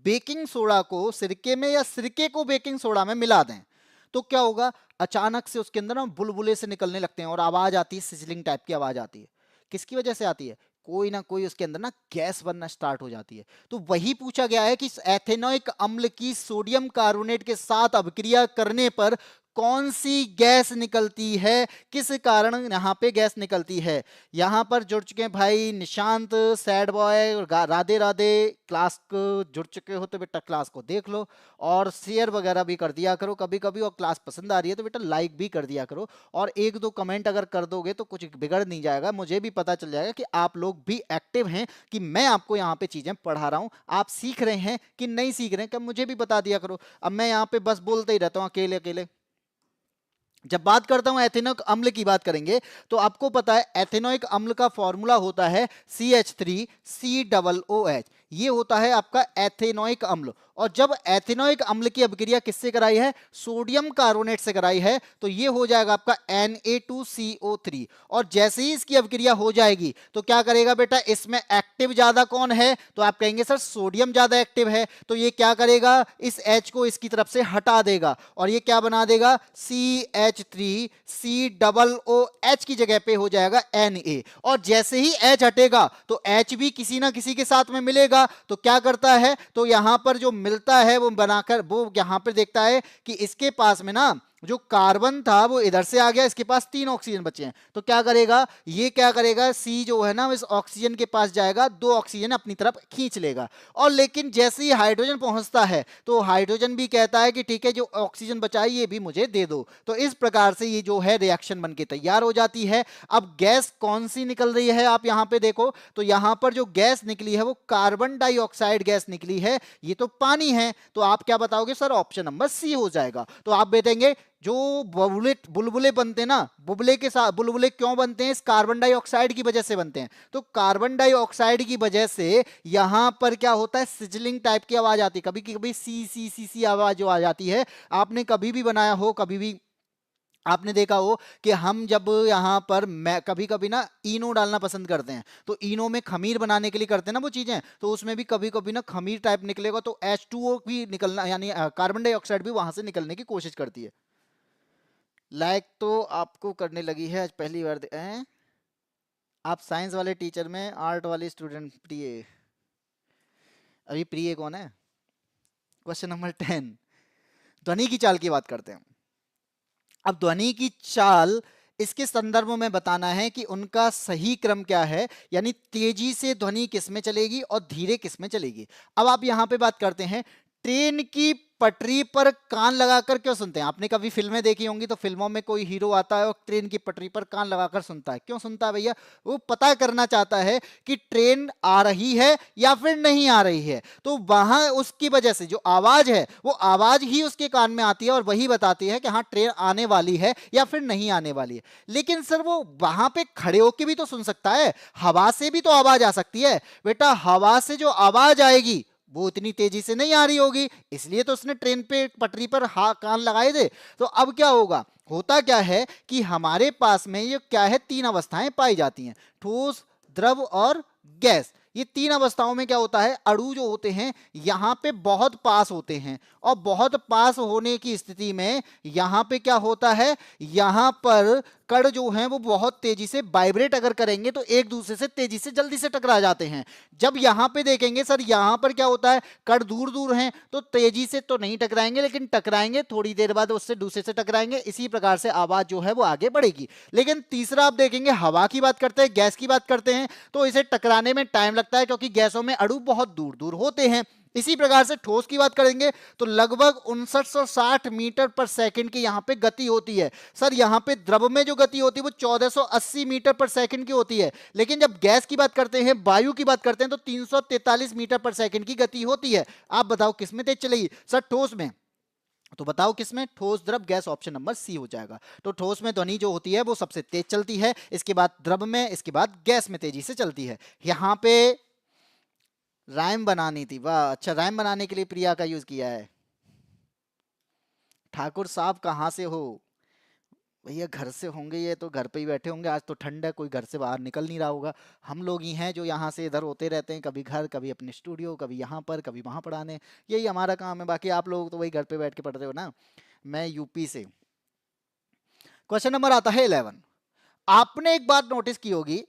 बेकिंग सोडा को सिरके में या सिरके को बेकिंग सोडा में मिला दें तो क्या होगा? अचानक से उसके अंदर ना बुलबुले से निकलने लगते हैं और आवाज आती है, सिजलिंग टाइप की आवाज आती है। किसकी वजह से आती है? कोई ना कोई उसके अंदर ना गैस बनना स्टार्ट हो जाती है। तो वही पूछा गया है कि एथेनोइक अम्ल की सोडियम कार्बोनेट के साथ अभिक्रिया करने पर कौन सी गैस निकलती है, किस कारण यहाँ पे गैस निकलती है। यहाँ पर जुड़ चुके हैं भाई निशांत, सैड बॉय और राधे राधे। क्लास को जुड़ चुके हो तो बेटा क्लास को देख लो और शेयर वगैरह भी कर दिया करो कभी कभी, और क्लास पसंद आ रही है तो बेटा लाइक भी कर दिया करो, और एक दो कमेंट अगर कर दोगे तो कुछ बिगड़ नहीं जाएगा, मुझे भी पता चल जाएगा कि आप लोग भी एक्टिव हैं, कि मैं आपको यहाँ पे चीजें पढ़ा रहा हूँ, आप सीख रहे हैं कि नहीं सीख रहे हैं, क्या मुझे भी बता दिया करो। अब मैं यहाँ पे बस बोलते ही रहता हूँ अकेले अकेले। जब बात करता हूं एथेनोइक अम्ल की बात करेंगे तो आपको पता है एथेनोइक अम्ल का फॉर्मूला होता है CH3COOH। ये होता है आपका एथेनोइक अम्ल। और जब एथेनोइक अम्ल की अभिक्रिया किससे कराई है? सोडियम कार्बोनेट से कराई है, तो ये हो जाएगा आपका Na2CO3। और जैसे ही इसकी अभिक्रिया हो जाएगी तो क्या करेगा बेटा? इसमें एक्टिव ज्यादा कौन है? तो आप कहेंगे सर सोडियम ज्यादा एक्टिव है, तो ये क्या करेगा? इस H को इसकी तरफ से हटा देगा और ये क्या बना देगा? CH3COOH की जगह पे हो जाएगा Na। और जैसे ही H हटेगा तो H भी किसी ना किसी के साथ में मिलेगा, तो क्या करता है? तो यहां पर जो मिलता है वो बनाकर वो यहां पर देखता है कि इसके पास में ना जो कार्बन था वो इधर से आ गया, इसके पास 3 ऑक्सीजन बचे हैं, तो क्या करेगा? ये क्या करेगा? सी जो है ना इस ऑक्सीजन के पास जाएगा, 2 ऑक्सीजन अपनी तरफ खींच लेगा। और लेकिन जैसे ही हाइड्रोजन पहुंचता है तो हाइड्रोजन भी कहता है कि ठीक है जो ऑक्सीजन बचा है ये भी मुझे दे दो। तो इस प्रकार से ये जो है रिएक्शन बनके तैयार हो जाती है। अब गैस कौन सी निकल रही है आप यहां पे देखो, तो यहां पर जो गैस निकली है वो कार्बन डाइऑक्साइड गैस निकली है, ये तो पानी है। तो आप क्या बताओगे सर? ऑप्शन नंबर सी हो जाएगा। तो आप बेटेंगे जो बुलबुले बनते हैं ना, बुलबुले के साथ बुलबुले क्यों बनते हैं? इस कार्बन डाइऑक्साइड की वजह से बनते हैं। तो कार्बन डाइऑक्साइड की वजह से यहां पर क्या होता है? सिजलिंग टाइप की आवाज आती है, कभी कभी सी सी सी सी आवाज जो आ जाती है। आपने कभी भी बनाया हो, कभी भी आपने देखा हो कि हम जब यहाँ पर मैं कभी कभी ना इनो डालना पसंद करते हैं, तो इनो में खमीर बनाने के लिए करते हैं ना वो चीजें, तो उसमें भी कभी कभी ना खमीर टाइप निकलेगा, तो H2O भी निकलना यानी कार्बन डाइऑक्साइड भी वहां से निकलने की कोशिश करती है। लाइक तो आपको करने लगी है आज पहली बार हैं? आप साइंस वाले टीचर में आर्ट वाले स्टूडेंट प्रिय। अभी प्रिय कौन है? Question number 10। ध्वनि की चाल की बात करते हैं। अब ध्वनि की चाल इसके संदर्भ में बताना है कि उनका सही क्रम क्या है, यानी तेजी से ध्वनि किस में चलेगी और धीरे किस में चलेगी। अब आप यहां पे बात करते हैं ट्रेन की पटरी पर कान लगाकर क्यों सुनते हैं? आपने कभी फिल्में देखी होंगी तो फिल्मों में कोई हीरो आता है और ट्रेन की पटरी पर कान लगाकर सुनता है। क्यों सुनता है भैया? वो पता करना चाहता है कि ट्रेन आ रही है या फिर नहीं आ रही है। तो वहां उसकी वजह से जो आवाज है वो आवाज ही उसके कान में आती है और वही बताती है कि हाँ ट्रेन आने वाली है या फिर नहीं आने वाली है। लेकिन सर वो वहां पे खड़े होके भी तो सुन सकता है, हवा से भी तो आवाज आ सकती है। बेटा हवा से जो आवाज आएगी वो इतनी तेजी से नहीं आ रही होगी, इसलिए तो उसने ट्रेन पे पटरी पर कान लगाए थे। तो अब क्या होगा? होता क्या है कि हमारे पास में ये क्या है, 3 अवस्थाएं पाई जाती हैं, ठोस, द्रव और गैस। ये तीन अवस्थाओं में क्या होता है, अणु जो होते हैं यहां पे बहुत पास होते हैं, और बहुत पास होने की स्थिति में यहां पे क्या होता है, यहां पर कण जो हैं वो बहुत तेजी से वाइब्रेट अगर करेंगे तो एक दूसरे से तेजी से जल्दी से टकरा जाते हैं। जब यहां पे देखेंगे सर, यहां पर क्या होता है, कण दूर दूर हैं तो तेजी से तो नहीं टकराएंगे, लेकिन टकराएंगे थोड़ी देर बाद, उससे दूसरे से टकराएंगे, इसी प्रकार से आवाज जो है वो आगे बढ़ेगी। लेकिन तीसरा आप देखेंगे, हवा की बात करते हैं, गैस की बात करते हैं, तो इसे टकराने में टाइम लगता है क्योंकि गैसों में अणु बहुत दूर दूर होते हैं। इसी प्रकार से ठोस की बात करेंगे तो लगभग 5960 मीटर पर सेकंड की यहां पे गति होती है। सर यहां पे द्रव में जो गति होती है वो 1480 मीटर पर सेकंड की होती है, लेकिन जब गैस की बात करते हैं, वायु की बात करते हैं, तो 343 मीटर पर सेकंड की गति होती है। आप बताओ किसमें तेज चलेगी? सर ठोस में। तो बताओ किसमें? ठोस, द्रव, गैस, ऑप्शन नंबर सी हो जाएगा। तो ठोस में ध्वनि जो होती है वो सबसे तेज चलती है, इसके बाद द्रव में, इसके बाद गैस में तेजी से चलती है। यहां पे राइम बनानी थी, वाह, अच्छा राइम बनाने के लिए प्रिया का यूज किया है। ठाकुर साहब कहाँ से हो? भैया घर से होंगे, ये तो घर पे ही बैठे होंगे, आज तो ठंड है, कोई घर से बाहर निकल नहीं रहा होगा। हम लोग ही हैं जो यहाँ से इधर होते रहते हैं, कभी घर, कभी अपने स्टूडियो, कभी यहाँ पर, कभी वहाँ पढ़ाने, यही हमारा काम है। बाकी आप लोग तो वही घर पे बैठ के पढ़ रहे हो ना। मैं यूपी से। क्वेश्चन नंबर आता है 11। आपने एक बात नोटिस की होगी,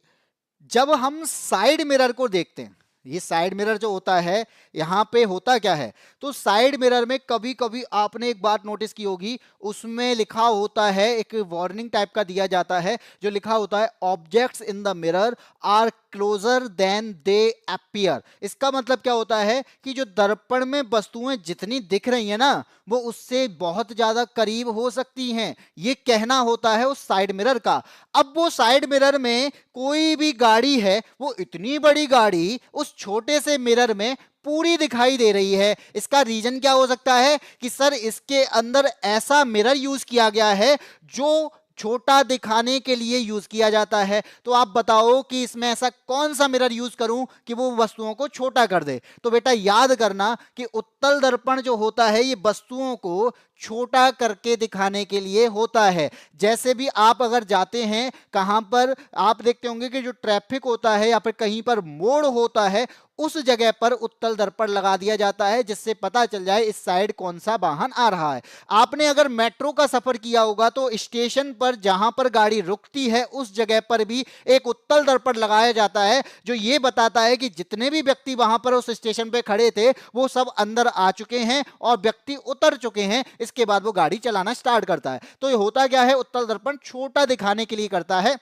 जब हम साइड मिरर को देखते हैं, ये साइड मिरर जो होता है यहां पे होता क्या है, तो साइड मिरर में कभी कभी आपने एक बात नोटिस की होगी, उसमें लिखा होता है, एक वार्निंग टाइप का दिया जाता है, जो लिखा होता है objects in the mirror are closer than they appear. इसका मतलब क्या होता है कि जो दर्पण में वस्तुएं जितनी दिख रही है ना, वो उससे बहुत ज्यादा करीब हो सकती हैं, ये कहना होता है उस साइड मिरर का। अब वो साइड मिरर में कोई भी गाड़ी है, वो इतनी बड़ी गाड़ी उस छोटे से मिरर में पूरी दिखाई दे रही है। इसका रीजन क्या हो सकता है कि सर इसके अंदर ऐसा मिरर यूज किया गया है जो छोटा दिखाने के लिए यूज किया जाता है। तो आप बताओ कि इसमें ऐसा कौन सा मिरर यूज करूं कि वो वस्तुओं को छोटा कर दे। तो बेटा याद करना कि उत्तल दर्पण जो होता है ये वस्तुओं को छोटा करके दिखाने के लिए होता है। जैसे भी आप अगर जाते हैं कहां पर, आप देखते होंगे कि जो ट्रैफिक होता है या फिर कहीं पर मोड़ होता है, उस जगह पर उत्तल दर्पण लगा दिया जाता है, जिससे पता चल जाए इस साइड कौन सा वाहन आ रहा है। आपने अगर मेट्रो का सफर किया होगा तो स्टेशन पर जहां पर गाड़ी रुकती है उस जगह पर भी एक उत्तल दर्पण लगाया जाता है, जो ये बताता है कि जितने भी व्यक्ति वहां पर उस स्टेशन पे खड़े थे वो सब अंदर आ चुके हैं और व्यक्ति उतर चुके हैं। इसके बाद वो गाड़ी चलाना स्टार्ट करता है। तो ये होता क्या है, उत्तल दर्पण छोटा दिखाने के लिए करता है,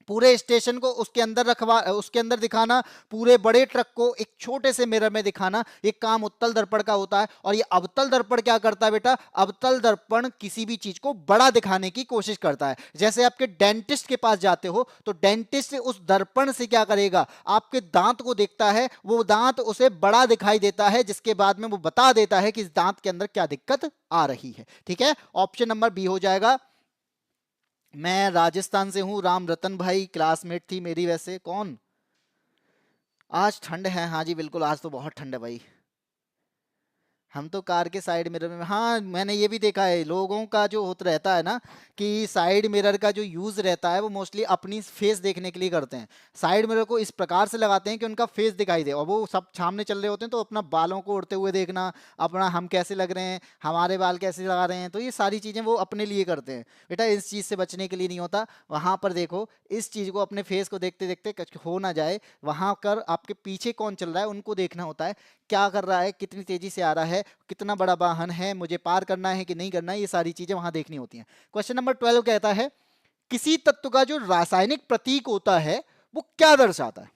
पूरे स्टेशन को उसके अंदर दिखाना, पूरे बड़े ट्रक को एक छोटे से मिरर में दिखाना, ये काम उत्तल दर्पण का होता है। और ये अवतल दर्पण क्या करता है बेटा? अवतल दर्पण किसी भी चीज को बड़ा दिखाने की कोशिश करता है। जैसे आपके डेंटिस्ट के पास जाते हो तो डेंटिस्ट उस दर्पण से क्या करेगा, आपके दांत को देखता है, वो दांत उसे बड़ा दिखाई देता है, जिसके बाद में वो बता देता है कि इस दांत के अंदर क्या दिक्कत आ रही है। ठीक है, ऑप्शन नंबर बी हो जाएगा। मैं राजस्थान से हूँ, राम रतन भाई क्लासमेट थी मेरी। वैसे कौन? आज ठंड है, हाँ जी बिल्कुल, आज तो बहुत ठंड है भाई। हम तो कार के साइड मिरर में, हाँ मैंने ये भी देखा है, लोगों का जो होता रहता है ना कि साइड मिरर का जो यूज रहता है वो मोस्टली अपनी फेस देखने के लिए करते हैं। साइड मिरर को इस प्रकार से लगाते हैं कि उनका फेस दिखाई दे, और वो सब सामने चल रहे होते हैं तो अपना बालों को उड़ते हुए देखना, अपना हम कैसे लग रहे हैं, हमारे बाल कैसे लगा रहे हैं, तो ये सारी चीजें वो अपने लिए करते हैं। बेटा इस चीज से बचने के लिए नहीं होता, वहां पर देखो इस चीज को, अपने फेस को देखते देखते कुछ हो ना जाए, वहां कर आपके पीछे कौन चल रहा है उनको देखना होता है, क्या कर रहा है, कितनी तेजी से आ रहा है, कितना बड़ा वाहन है, मुझे पार करना है कि नहीं करना है, ये सारी चीजें वहां देखनी होती हैं। क्वेश्चन नंबर 12 कहता है किसी तत्व का जो रासायनिक प्रतीक होता है वो क्या दर्शाता है।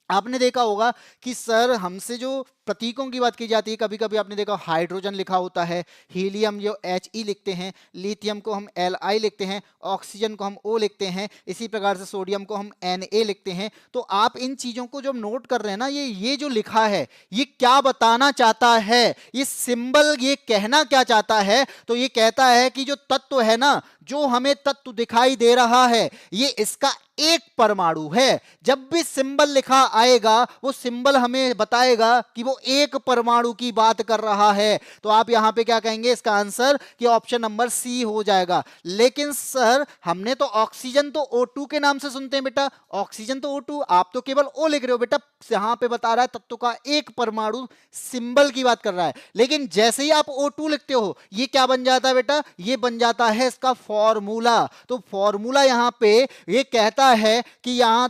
आपने देखा होगा कि सर हमसे जो प्रतीकों की बात की जाती है, कभी कभी आपने देखा हाइड्रोजन लिखा होता है, हीलियम जो He लिखते हैं, लिथियम को हम Li लिखते हैं, ऑक्सीजन को हम O लिखते हैं, इसी प्रकार से सोडियम को हम Na लिखते हैं। तो आप इन चीजों को जब नोट कर रहे हैं ना, ये जो लिखा है ये क्या बताना चाहता है, ये सिंबल ये कहना क्या चाहता है? तो ये कहता है कि जो तत्व है ना, जो हमें तत्व दिखाई दे रहा है ये इसका एक परमाणु है। जब भी सिंबल लिखा आएगा वो सिंबल हमें बताएगा कि वो एक परमाणु की बात कर रहा है। तो आप यहां पे क्या कहेंगे, इसका आंसर कि ऑप्शन नंबर सी हो जाएगा। लेकिन सर हमने तो ऑक्सीजन तो O2 के नाम से सुनते हैं बेटा, ऑक्सीजन तो O2, आप तो केवल O लिख रहे हो बेटा। यहां पे बता रहा है तत्व का एक परमाणु, सिंबल की बात कर रहा है। लेकिन जैसे ही आप O2 लिखते हो ये क्या बन जाता है बेटा, ये बन जाता है इसका फॉर्मूला। तो फॉर्मूला यहां पे ये कहता है कि यहां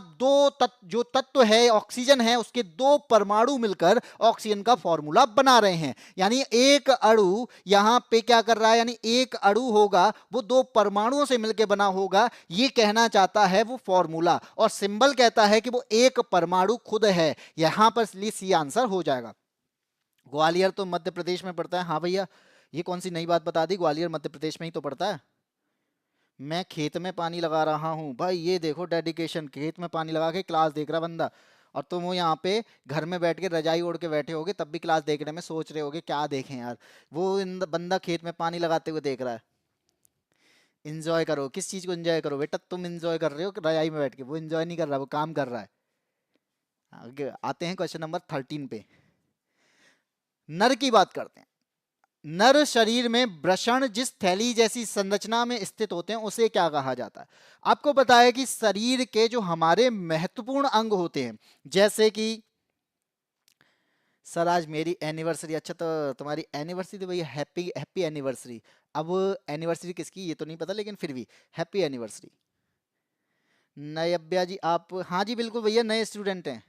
जो तत्व है ऑक्सीजन है उसके दो परमाणु मिलकर ऑक्सीजन का फॉर्मूला बना रहे हैं। यानी एक अणु यहां पे क्या कर रहा है, यानी एक अणु होगा वो दो परमाणुओं से मिलकर बना होगा, ये कहना चाहता है वो फॉर्मूला। और सिंबल कहता है कि वो एक परमाणु खुद है। यहां पर इसलिए सी आंसर हो जाएगा। ग्वालियर तो मध्य प्रदेश में पड़ता है। हाँ भैया, ये कौन सी नई बात बता दी, ग्वालियर मध्य प्रदेश में ही तो पड़ता है। मैं खेत में पानी लगा रहा हूँ भाई, ये देखो डेडिकेशन, खेत में पानी लगा के क्लास देख रहा बंदा। और तुम वो यहाँ पे घर में बैठ के रजाई ओढ़ के बैठे होगे तब भी क्लास देखने में सोच रहे होगे क्या देखें यार। वो बंदा खेत में पानी लगाते हुए देख रहा है। इंजॉय करो, किस चीज को एंजॉय करो बेटा, तुम इंजॉय कर रहे हो रजाई में बैठ के, वो इंजॉय नहीं कर रहा, वो काम कर रहा है। आगे आते हैं क्वेश्चन नंबर 13 पे। नर की बात करते हैं। नर शरीर में वृषण जिस थैली जैसी संरचना में स्थित होते हैं उसे क्या कहा जाता है। आपको पता है कि शरीर के जो हमारे महत्वपूर्ण अंग होते हैं, जैसे कि सर आज मेरी एनिवर्सरी, अच्छा तो तुम्हारी एनिवर्सरी तो भैया हैप्पी हैप्पी एनिवर्सरी। अब एनिवर्सरी किसकी ये तो नहीं पता, लेकिन फिर भी हैप्पी एनिवर्सरी। नयब्या जी आप, हाँ जी बिल्कुल भैया, नए स्टूडेंट हैं।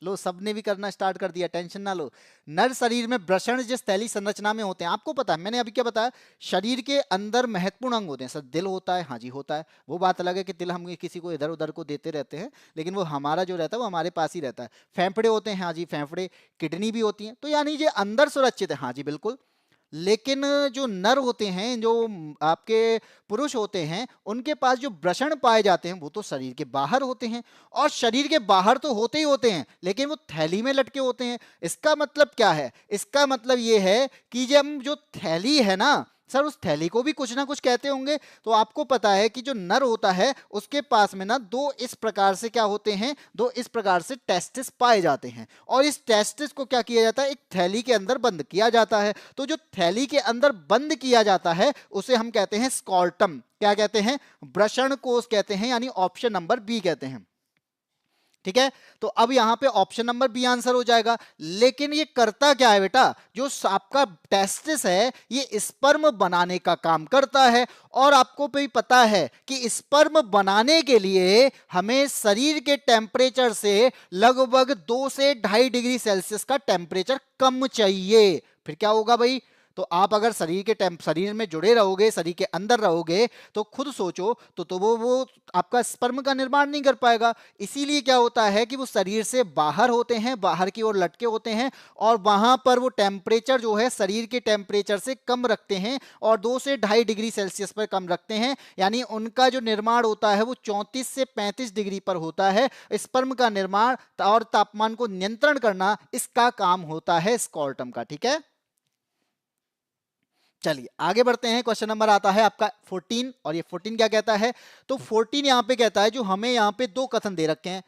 लो सबने भी करना स्टार्ट कर दिया, टेंशन ना लो। नर शरीर में वृषण जिस थैली संरचना में होते हैं, आपको पता है मैंने अभी क्या बताया, शरीर के अंदर महत्वपूर्ण अंग होते हैं। सर दिल होता है, हाँ जी होता है, वो बात अलग है कि दिल हम किसी को इधर उधर को देते रहते हैं, लेकिन वो हमारा जो रहता है वो हमारे पास ही रहता है। फेफड़े होते हैं, हाँ जी फेफड़े, किडनी भी होती हैं, तो यानी ये अंदर सुरक्षित है, हाँ जी बिल्कुल। लेकिन जो नर होते हैं, जो आपके पुरुष होते हैं, उनके पास जो वृषण पाए जाते हैं वो तो शरीर के बाहर होते हैं। और शरीर के बाहर तो होते ही होते हैं, लेकिन वो थैली में लटके होते हैं। इसका मतलब क्या है, इसका मतलब ये है कि जब जो थैली है ना सर, उस थैली को भी कुछ ना कुछ कहते होंगे। तो आपको पता है कि जो नर होता है उसके पास में ना दो इस प्रकार से क्या होते हैं, दो इस प्रकार से टेस्टिस पाए जाते हैं। और इस टेस्टिस को क्या किया जाता है, एक थैली के अंदर बंद किया जाता है। तो जो थैली के अंदर बंद किया जाता है उसे हम कहते हैं स्कॉर्टम। क्या कहते हैं, वृषण कोश कहते हैं, यानी ऑप्शन नंबर बी कहते हैं। ठीक है, तो अब यहां पे ऑप्शन नंबर बी आंसर हो जाएगा। लेकिन ये करता क्या है बेटा, जो आपका टेस्टिस है ये स्पर्म बनाने का काम करता है। और आपको भी पता है कि स्पर्म बनाने के लिए हमें शरीर के टेम्परेचर से लगभग 2 से 2.5 डिग्री सेल्सियस का टेम्परेचर कम चाहिए। फिर क्या होगा भाई, तो आप अगर शरीर में जुड़े रहोगे, शरीर के अंदर रहोगे, तो खुद सोचो तो वो आपका स्पर्म का निर्माण नहीं कर पाएगा। इसीलिए क्या होता है कि वो शरीर से बाहर होते हैं, बाहर की ओर लटके होते हैं, और वहां पर वो टेम्परेचर जो है शरीर के टेम्परेचर से कम रखते हैं, और 2 से 2.5 डिग्री सेल्सियस पर कम रखते हैं। यानी उनका जो निर्माण होता है वो 34 से 35 डिग्री पर होता है। स्पर्म का निर्माण और तापमान को नियंत्रण करना इसका काम होता है स्कॉर्टम का। ठीक है, चलिए आगे बढ़ते हैं। क्वेश्चन नंबर आता है आपका 14, और ये 14 क्या कहता है, तो 14 यहां पे कहता है जो हमें यहां पे दो कथन दे रखे हैं,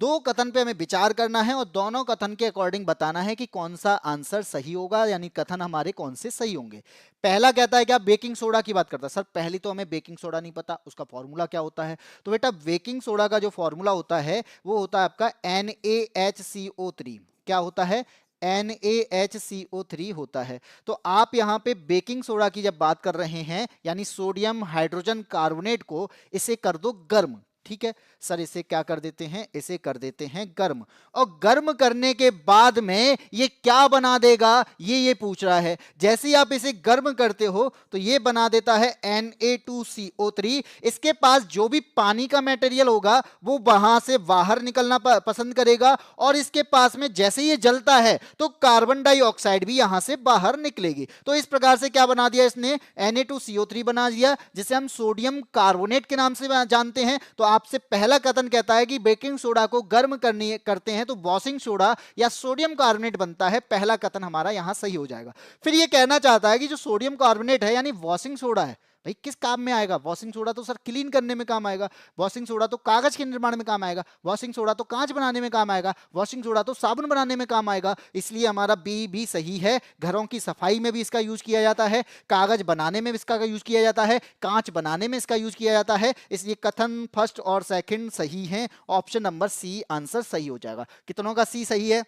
दो कथन पे हमें विचार करना है और दोनों कथन के अकॉर्डिंग बताना है कि कौन सा आंसर सही होगा, यानी कथन हमारे कौन से सही होंगे। पहला कहता है क्या, बेकिंग सोडा की बात करता है। सर पहली तो हमें बेकिंग सोडा नहीं पता, उसका फॉर्मूला क्या होता है। तो बेटा बेकिंग सोडा का जो फॉर्मूला होता है वो होता है आपका NaHCO3। क्या होता है, NaHCO3 होता है। तो आप यहाँ पे बेकिंग सोडा की जब बात कर रहे हैं, यानी सोडियम हाइड्रोजन कार्बोनेट को, इसे कर दो गर्म। ठीक है सर, इसे क्या कर देते हैं, इसे कर देते हैं गर्म। और गर्म करने के बाद में ये क्या बना देगा, ये पूछ रहा है। जैसे ही आप इसे गर्म करते हो तो ये बना देता है Na2CO3। इसके पास जो भी पानी का मटेरियल होगा वो वहां से बाहर निकलना पसंद करेगा, और इसके पास में जैसे ये जलता है तो कार्बन डाइऑक्साइड भी यहां से बाहर निकलेगी। तो इस प्रकार से क्या बना दिया इसने, Na2CO3 बना दिया, जिसे हम सोडियम कार्बोनेट के नाम से जानते हैं। तो आपसे पहला कथन कहता है कि बेकिंग सोडा को गर्म करते हैं तो वॉशिंग सोडा या सोडियम कार्बोनेट बनता है। पहला कथन हमारा यहां सही हो जाएगा। फिर ये कहना चाहता है कि जो सोडियम कार्बोनेट है यानी वॉशिंग सोडा है, भाई किस काम में आएगा? वॉशिंग सोडा तो सर क्लीन करने में काम आएगा, वॉशिंग सोडा तो कागज के निर्माण में काम आएगा, वॉशिंग सोडा तो कांच बनाने में काम आएगा, वॉशिंग सोडा तो साबुन बनाने में काम आएगा। इसलिए हमारा बी भी सही है। घरों की सफाई में भी इसका यूज किया जाता है, कागज बनाने में इसका यूज किया जाता है, कांच बनाने में इसका यूज किया जाता है। इसलिए कथन फर्स्ट और सेकंड सही है। ऑप्शन नंबर सी आंसर सही हो जाएगा। कितनों का सी सही है?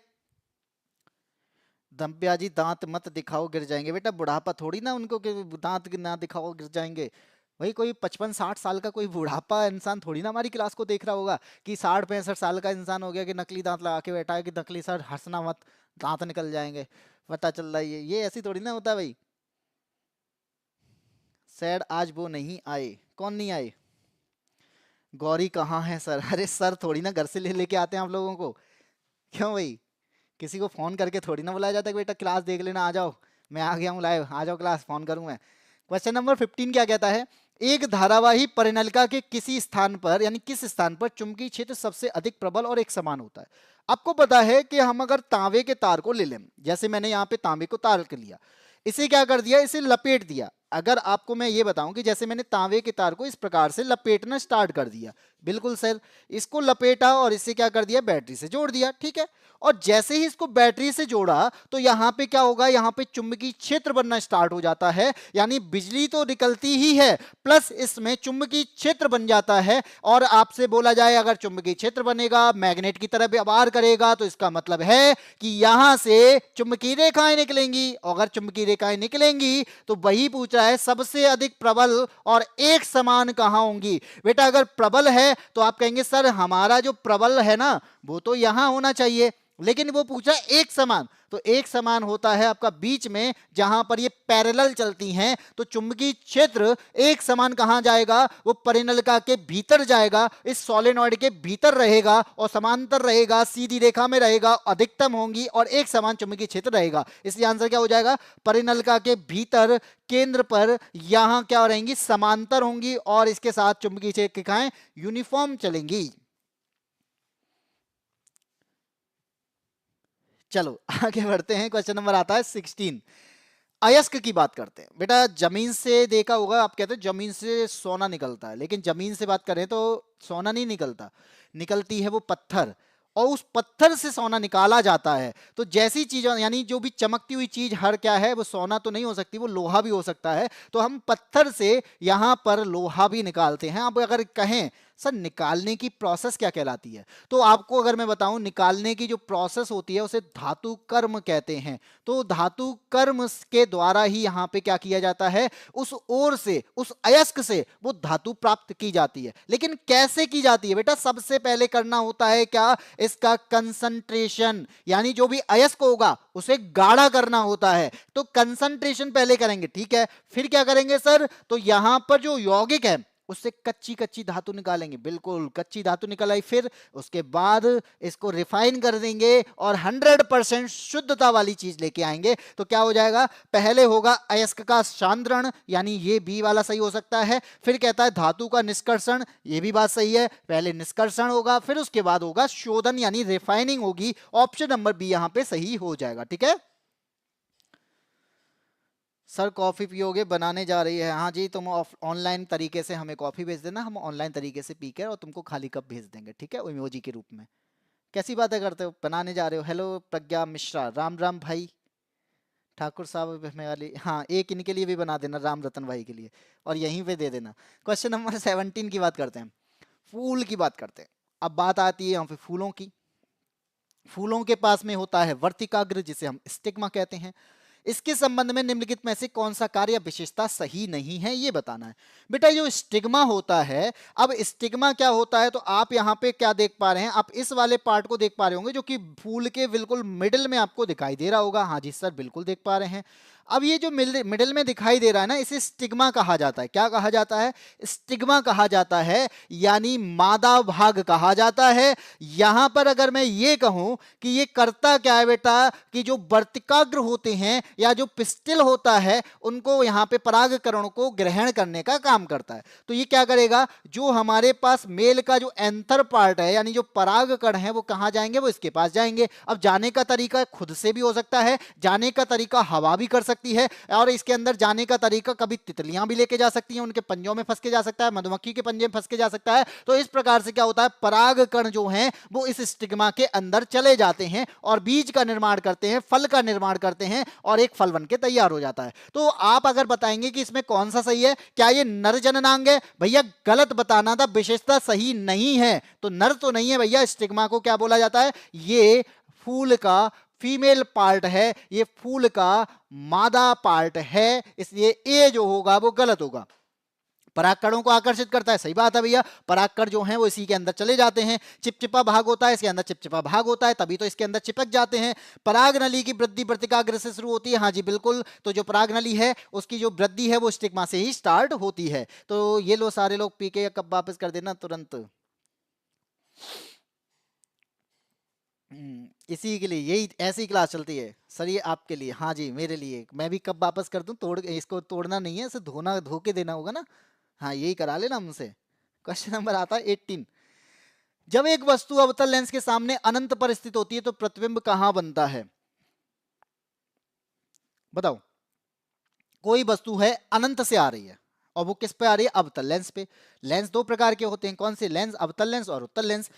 दम्पिया जी दांत मत दिखाओ गिर जाएंगे। बेटा बुढ़ापा थोड़ी ना उनको कि दांत ना दिखाओ गिर जाएंगे। वही कोई 55-60 साल का कोई बुढ़ापा इंसान थोड़ी ना हमारी क्लास को देख रहा होगा कि 60-65 साल का इंसान हो गया कि नकली दांत लगा के बैठा है कि नकली सर हंसना मत दांत निकल जाएंगे। पता चल रहा है ये ऐसी थोड़ी ना होता भाई। सैड आज वो नहीं आए। कौन नहीं आए? गौरी कहाँ है सर? अरे सर थोड़ी ना घर से लेके आते हैं आप लोगों को। क्यों भाई? किसी को फोन करके थोड़ी ना बुलाया जाता है कि बेटा क्लास देख लेना, आ जाओ मैं आ गया हूँ लाइव, आ जाओ क्लास, फोन करूँ मैं। क्वेश्चन नंबर 15 क्या कहता है? एक धारावाही परिनलिका के किसी स्थान पर यानी किस स्थान पर चुंबकीय क्षेत्र सबसे अधिक प्रबल और एक समान होता है? आपको पता है कि हम अगर तांबे के तार को ले लें, जैसे मैंने यहाँ पे तांबे को तार के लिया, इसे क्या कर दिया, इसे लपेट दिया। अगर आपको मैं ये बताऊं कि जैसे मैंने तांबे के तार को इस प्रकार से लपेटना स्टार्ट कर दिया, बिल्कुल सर, इसको लपेटा और इसे क्या कर दिया, बैटरी से जोड़ दिया, ठीक है। और जैसे ही इसको बैटरी से जोड़ा तो यहां पे क्या होगा, यहां पे चुंबकीय क्षेत्र बनना स्टार्ट हो जाता है। यानी बिजली तो निकलती ही है प्लस इसमें चुंबकीय क्षेत्र बन जाता है। और आपसे बोला जाए अगर चुंबकीय क्षेत्र बनेगा, मैग्नेट की तरह व्यवहार करेगा, तो इसका मतलब है कि यहां से चुंबकीय रेखाएं निकलेंगी। अगर चुंबकीय रेखाएं निकलेंगी तो वही पूछ रहा है सबसे अधिक प्रबल और एक समान कहां होंगी। बेटा अगर प्रबल है तो आप कहेंगे सर हमारा जो प्रबल है ना वो तो यहां होना चाहिए, लेकिन वो पूछा एक समान, तो एक समान होता है आपका बीच में जहां पर ये पैरेलल चलती हैं। तो चुंबकीय क्षेत्र एक समान कहां जाएगा, वो परिनलिका के भीतर जाएगा, इस सोलेनॉइड के भीतर रहेगा और समांतर रहेगा, सीधी रेखा में रहेगा, अधिकतम होंगी और एक समान चुंबकीय क्षेत्र रहेगा। इसलिए आंसर क्या हो जाएगा, परिनलिका के भीतर केंद्र पर यहां क्या रहेंगी, समांतर होंगी और इसके साथ चुंबकीय क्षेत्र रेखाएं यूनिफॉर्म चलेंगी। चलो आगे बढ़ते हैं। क्वेश्चन नंबर आता है 16। अयस्क की बात करते हैं। बेटा जमीन से देखा होगा, आप कहते हैं जमीन से सोना निकलता है, लेकिन जमीन से बात करें तो सोना नहीं निकलता, निकलती है वो पत्थर, और उस पत्थर से सोना निकाला जाता है। तो जैसी चीज यानी जो भी चमकती हुई चीज हर क्या है, वो सोना तो नहीं हो सकती, वो लोहा भी हो सकता है। तो हम पत्थर से यहां पर लोहा भी निकालते हैं। अब अगर कहें सर निकालने की प्रोसेस क्या कहलाती है, तो आपको अगर मैं बताऊं निकालने की जो प्रोसेस होती है उसे धातु कर्म कहते हैं। तो धातु कर्म के द्वारा ही यहां पे क्या किया जाता है, उस ओर से, उस अयस्क से वो धातु प्राप्त की जाती है। लेकिन कैसे की जाती है बेटा, सबसे पहले करना होता है क्या, इसका कंसंट्रेशन, यानी जो भी अयस्क होगा उसे गाढ़ा करना होता है। तो कंसंट्रेशन पहले करेंगे, ठीक है। फिर क्या करेंगे सर, तो यहां पर जो यौगिक है उससे कच्ची कच्ची धातु निकालेंगे, बिल्कुल कच्ची धातु निकल आई। फिर उसके बाद इसको रिफाइन कर देंगे और 100% शुद्धता वाली चीज लेके आएंगे। तो क्या हो जाएगा, पहले होगा अयस्क का सांद्रण, यानी ये बी वाला सही हो सकता है। फिर कहता है धातु का निष्कर्षण, ये भी बात सही है, पहले निष्कर्षण होगा फिर उसके बाद होगा शोधन यानी रिफाइनिंग होगी। ऑप्शन नंबर बी यहां पे सही हो जाएगा, ठीक है। सर कॉफ़ी पियोगे, बनाने जा रही है। हाँ जी, तुम ऑनलाइन तरीके से हमें कॉफ़ी भेज देना, हम ऑनलाइन तरीके से पी कर और तुमको खाली कप भेज देंगे, ठीक है, इमोजी के रूप में। कैसी बातें करते हो, बनाने जा रहे हो। हेलो प्रज्ञा मिश्रा, राम राम भाई। ठाकुर साहब हमें वाली, हाँ एक इनके लिए भी बना देना, राम रतन भाई के लिए, और यहीं पे दे देना। क्वेश्चन नंबर 17 की बात करते हैं, फूल की बात करते हैं। अब बात आती है यहाँ पे फूलों की। फूलों के पास में होता है वर्तिकाग्र जिसे हम स्टिग्मा कहते हैं। इसके संबंध में निम्नलिखित में से कौन सा कार्य विशेषता सही नहीं है, ये बताना है। बेटा जो स्टिग्मा होता है, अब स्टिग्मा क्या होता है, तो आप यहाँ पे क्या देख पा रहे हैं, आप इस वाले पार्ट को देख पा रहे होंगे जो कि फूल के बिल्कुल मिडिल में आपको दिखाई दे रहा होगा। हाँ जी सर बिल्कुल देख पा रहे हैं। अब ये जो मिडिल में दिखाई दे रहा है ना, इसे स्टिग्मा कहा जाता है। क्या कहा जाता है, स्टिग्मा कहा जाता है, यानी मादा भाग कहा जाता है। यहां पर अगर मैं ये कहूं कि ये करता क्या है बेटा, कि जो वर्तिकाग्र होते हैं या जो पिस्टिल होता है उनको यहां पे परागकण को ग्रहण करने का काम करता है। तो ये क्या करेगा, जो हमारे पास मेल का जो एंथर पार्ट है यानी जो परागकण है वो कहां जाएंगे, वो इसके पास जाएंगे। अब जाने का तरीका खुद से भी हो सकता है, जाने का तरीका हवा भी कर सकती सकती है और इसके अंदर जाने का तरीका कभी तितलियां भी लेके जा सकती हैं, उनके पंजों में फंस के जा सकता है, मधुमक्खी के पंजे में फंस के जा सकता है। तो इस प्रकार से क्या होता है, परागकण जो हैं वो इस स्टिग्मा के अंदर चले जाते हैं और बीज का निर्माण करते हैं, फल का निर्माण करते हैं और एक फल बन के तैयार हो जाता है। तो आप अगर बताएंगे कि इसमें कौन सा सही है, क्या ये नर जननांग है, भैया गलत बताना था, विशेषता सही नहीं है। तो नर तो नहीं है भैया, स्टिग्मा को क्या बोला जाता है, ये फूल का फीमेल पार्ट है, ये फूल का मादा पार्ट है, इसलिए ए जो होगा वो गलत होगा। परागकणों को आकर्षित करता है, सही बात है भैया, परागकण जो हैं वो इसी के अंदर चले जाते हैं। चिपचिपा भाग होता है, इसके अंदर चिपचिपा भाग होता है, तभी तो इसके अंदर चिपक जाते हैं। पराग नली की वृद्धि वर्तिकाग्र से शुरू होती है, हाँ जी बिल्कुल। तो जो पराग नली है उसकी जो वृद्धि है वो स्टिग्मा से ही स्टार्ट होती है। तो ये लो सारे लोग पी के कब वापस कर देना तुरंत। इसी के लिए यही ऐसी क्लास चलती है सर, ये आपके लिए, हाँ जी मेरे लिए, मैं भी कब वापस कर दूं, तोड़ इसको तोड़ना नहीं है, इसे धोना धो के देना होगा ना। हाँ यही करा लेना मुझसे। क्वेश्चन नंबर आता है 18। जब एक वस्तु अवतल लेंस के सामने अनंत पर स्थित होती है तो प्रतिबिंब कहां बनता है, बताओ। कोई वस्तु है अनंत से आ रही है और वो किस पे आ रही है, अवतल लेंस पे। लेंस दो प्रकार के होते हैं, कौन से लेंस, अवतल लेंस और उत्तल लेंस।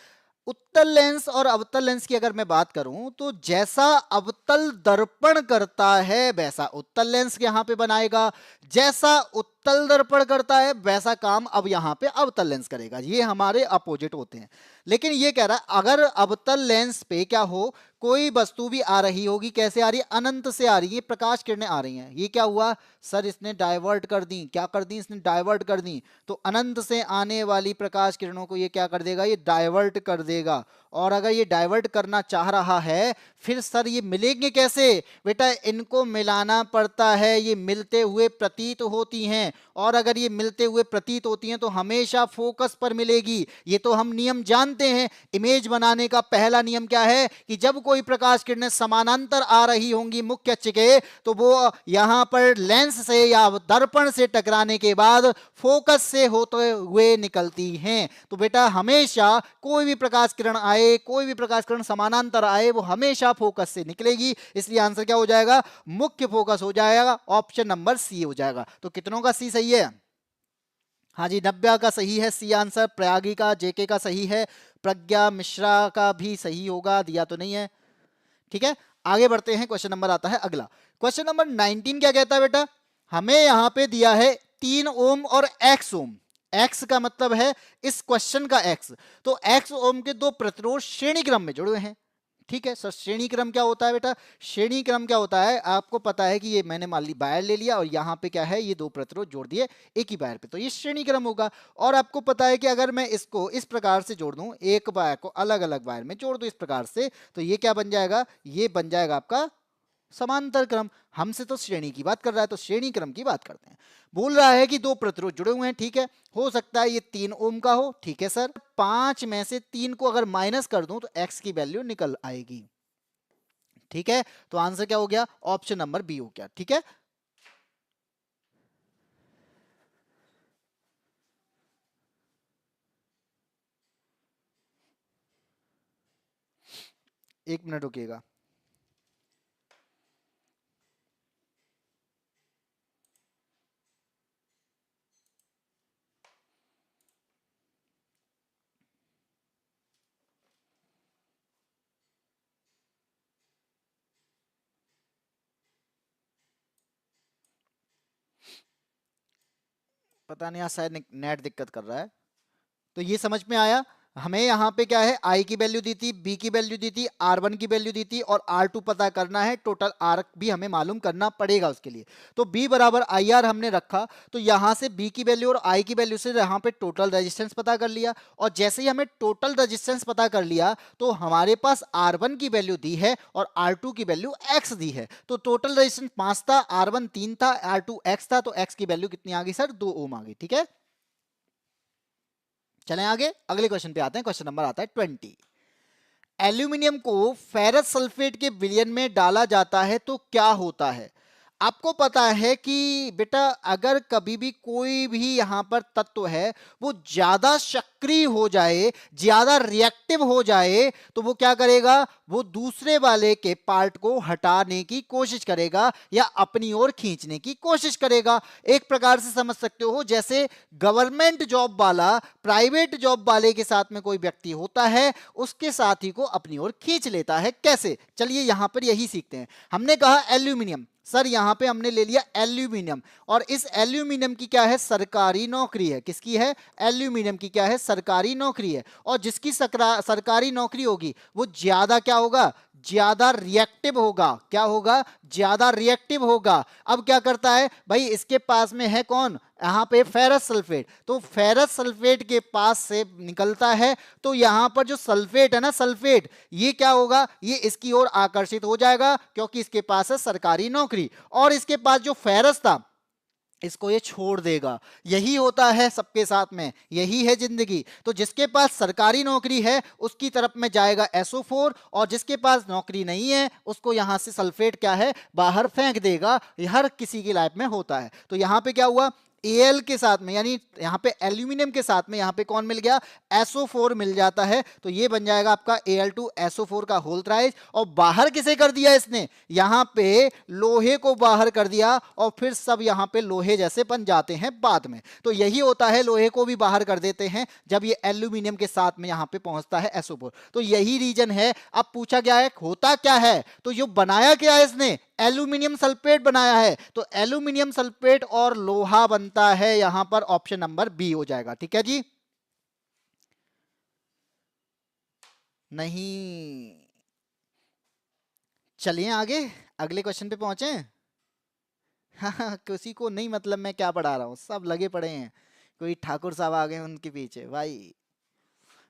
उत्तल लेंस और अवतल लेंस की अगर मैं बात करूं तो जैसा अवतल दर्पण करता है वैसा उत्तल लेंस यहां पे बनाएगा, जैसा उत्तल दर्पण करता है वैसा काम अब यहां पे अवतल लेंस करेगा। ये हमारे अपोजिट होते हैं। लेकिन ये कह रहा है अगर अवतल लेंस पे क्या हो, कोई वस्तु भी आ रही होगी, कैसे आ रही है, अनंत से आ रही है, प्रकाश किरणें आ रही हैं, ये क्या हुआ सर, इसने डाइवर्ट कर दी, क्या कर दी, इसने डाइवर्ट कर दी। तो अनंत से आने वाली प्रकाश किरणों को ये क्या कर देगा, ये डाइवर्ट कर देगा। और अगर ये डाइवर्ट करना चाह रहा है फिर सर ये मिलेंगे कैसे, बेटा इनको मिलाना पड़ता है, ये मिलते हुए प्रतीत होती हैं और अगर ये मिलते हुए प्रतीत होती हैं तो हमेशा फोकस पर मिलेगी। ये तो हम नियम जानते हैं। इमेज बनाने का पहला नियम क्या है कि जब कोई प्रकाश किरणें समानांतर आ रही होंगी मुख्य अक्ष के, तो वो यहां पर लेंस से या दर्पण से टकराने के बाद फोकस से होते हुए निकलती हैं। तो बेटा हमेशा कोई भी प्रकाश किरण आए, कोई भी प्रकाश किरण समानांतर आए, वो हमेशा फोकस से निकलेगी। इसलिए आंसर क्या हो जाएगा, मुख्य फोकस हो जाएगा, ऑप्शन नंबर सी हो जाएगा। तो कितनों का सी सही है, हाँ जी नव्या का सही है सी आंसर, प्रयागी का, जेके का सही है, प्रज्ञा मिश्रा का भी सही होगा, दिया तो नहीं है। ठीक है आगे बढ़ते हैं, क्वेश्चन नंबर आता है अगला। क्वेश्चन नंबर 19 क्या कहता है बेटा, हमें यहां पे दिया है 3 ओम और x ओम। x का मतलब है इस क्वेश्चन का x, तो x ओम के दो प्रतिरोध श्रेणी क्रम में जुड़े हुए हैं। ठीक है सर, श्रेणी क्रम क्या होता है बेटा, श्रेणी क्रम क्या होता है, आपको पता है कि ये मैंने मान ली वायर ले लिया और यहाँ पे क्या है, ये दो प्रतिरोध जोड़ दिए एक ही वायर पे, तो ये श्रेणी क्रम होगा। और आपको पता है कि अगर मैं इसको इस प्रकार से जोड़ दूं, एक वायर को अलग अलग वायर में जोड़ दूं इस प्रकार से, तो ये क्या बन जाएगा, ये बन जाएगा आपका समांतर क्रम। हमसे तो श्रेणी की बात कर रहा है, तो श्रेणी क्रम की बात करते हैं। बोल रहा है कि दो प्रतिरोध जुड़े हुए हैं, ठीक है, हो सकता है ये 3 ओम का हो, ठीक है सर, 5 में से 3 को अगर माइनस कर दूं तो x की वैल्यू निकल आएगी। ठीक है, तो आंसर क्या हो गया, ऑप्शन नंबर बी हो गया। ठीक है, एक मिनट रुकिएगा। पता नहीं, शायद नेट दिक्कत कर रहा है। तो ये समझ में आया, हमें यहाँ पे क्या है, आई की वैल्यू दी थी, बी की वैल्यू दी थी, R1 की वैल्यू दी थी और R2 पता करना है, टोटल R भी हमें मालूम करना पड़ेगा उसके लिए। तो B बराबर IR हमने रखा, तो यहाँ से B की वैल्यू और I की वैल्यू से यहाँ पे टोटल रेजिस्टेंस पता कर लिया और जैसे ही हमें टोटल रेजिस्टेंस पता कर लिया तो हमारे पास R1 की वैल्यू दी है और R2 की वैल्यू X दी है। तो टोटल रेजिस्टेंस 5 था, R1 3 था, R2 X था, तो X की वैल्यू कितनी आ गई सर, 2 ओम आ गई। ठीक है, चलें आगे, अगले क्वेश्चन पे आते हैं। क्वेश्चन नंबर आता है 20। एल्यूमिनियम को फेरस सल्फेट के विलयन में डाला जाता है तो क्या होता है। आपको पता है कि बेटा अगर कभी भी कोई भी यहां पर तत्व है वो ज्यादा सक्रिय हो जाए, ज्यादा रिएक्टिव हो जाए, तो वो क्या करेगा, वो दूसरे वाले के पार्ट को हटाने की कोशिश करेगा या अपनी ओर खींचने की कोशिश करेगा। एक प्रकार से समझ सकते हो जैसे गवर्नमेंट जॉब वाला प्राइवेट जॉब वाले के साथ में कोई व्यक्ति होता है, उसके साथी को अपनी ओर खींच लेता है। कैसे, चलिए यहां पर यही सीखते हैं। हमने कहा एल्यूमिनियम, सर यहां पे हमने ले लिया एल्यूमिनियम, और इस एल्यूमिनियम की क्या है, सरकारी नौकरी है। किसकी है, एल्यूमिनियम की क्या है, सरकारी नौकरी है। और जिसकी सरकारी नौकरी होगी वो ज्यादा क्या होगा, ज्यादा रिएक्टिव होगा। क्या होगा, ज्यादा रिएक्टिव होगा। अब क्या करता है भाई, इसके पास में है कौन, यहां पे फेरस सल्फेट, तो फेरस सल्फेट के पास से निकलता है, तो यहां पर जो सल्फेट है ना, सल्फेट, ये क्या होगा, ये इसकी ओर आकर्षित हो जाएगा क्योंकि इसके पास है सरकारी नौकरी, और इसके पास जो फेरस था इसको ये छोड़ देगा। यही होता है सबके साथ में, यही है जिंदगी। तो जिसके पास सरकारी नौकरी है उसकी तरफ में जाएगा SO4, और जिसके पास नौकरी नहीं है उसको यहां से सल्फेट क्या है, बाहर फेंक देगा। यह हर किसी की लाइफ में होता है। तो यहां पे क्या हुआ, Al के साथ में, यानी यहां पे एल्यूमिनियम के साथ में यहां पे कौन मिल गया, SO4 मिल जाता है। तो ये बन जाएगा आपका Al2SO4 का होल थ्राइस। और बाहर किसे कर दिया इसने, यहां पे लोहे को बाहर कर दिया, और फिर सब यहां पे लोहे जैसे बन जाते हैं बाद में। तो यही होता है, लोहे को भी बाहर कर देते हैं जब ये एल्यूमिनियम के साथ में यहां पे पहुंचता है SO4। तो यही रीजन है। अब पूछा गया है होता क्या है, तो जो बनाया क्या है इसने, एल्यूमिनियम सल्फेट बनाया है। तो एल्यूमिनियम सल्फेट और लोहा बनता है, यहां पर ऑप्शन नंबर बी हो जाएगा। ठीक है जी, नहीं, चलिए आगे अगले क्वेश्चन पे पहुंचे। हाँ, किसी को नहीं मतलब मैं क्या पढ़ा रहा हूँ, सब लगे पड़े हैं। कोई ठाकुर साहब आ गए उनके पीछे भाई।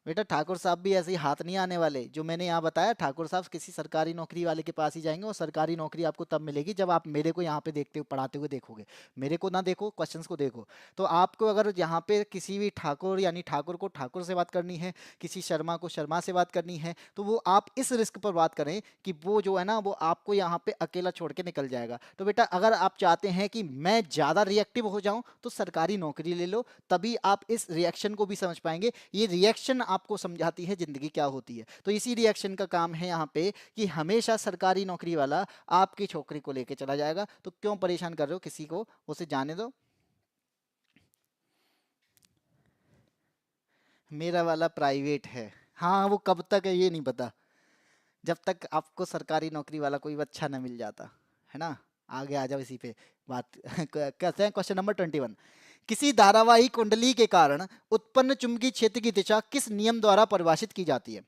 बेटा ठाकुर साहब भी ऐसे ही हाथ नहीं आने वाले। जो मैंने यहाँ बताया, ठाकुर साहब किसी सरकारी नौकरी वाले के पास ही जाएंगे, और सरकारी नौकरी आपको तब मिलेगी जब आप मेरे को यहाँ पे देखते हुए पढ़ाते हुए देखोगे। मेरे को ना देखो, क्वेश्चंस को देखो। तो आपको अगर यहाँ पे किसी भी ठाकुर, यानी ठाकुर को ठाकुर से बात करनी है, किसी शर्मा को शर्मा से बात करनी है, तो वो आप इस रिस्क पर बात करें कि वो जो है ना, वो आपको यहाँ पे अकेला छोड़ के निकल जाएगा। तो बेटा अगर आप चाहते हैं कि मैं ज़्यादा रिएक्टिव हो जाऊँ तो सरकारी नौकरी ले लो, तभी आप इस रिएक्शन को भी समझ पाएंगे। ये रिएक्शन आपको समझाती है जिंदगी क्या होती है। तो इसी रिएक्शन का काम है यहाँ पे कि हमेशा सरकारी नौकरी वाला आपकी छोकरी को लेके चला जाएगा। तो क्यों परेशान कर रहे हो किसी को, उसे जाने दो। मेरा वाला प्राइवेट है। हाँ, वो कब तक है ये नहीं पता, जब तक आपको सरकारी नौकरी वाला कोई अच्छा ना मिल जाता है ना। आगे आ जाओ इसी पे बात। कहते हैं क्वेश्चन नंबर 21, किसी धारावाही कुंडली के कारण उत्पन्न चुंबकीय क्षेत्र की दिशा किस नियम द्वारा परिभाषित की जाती है।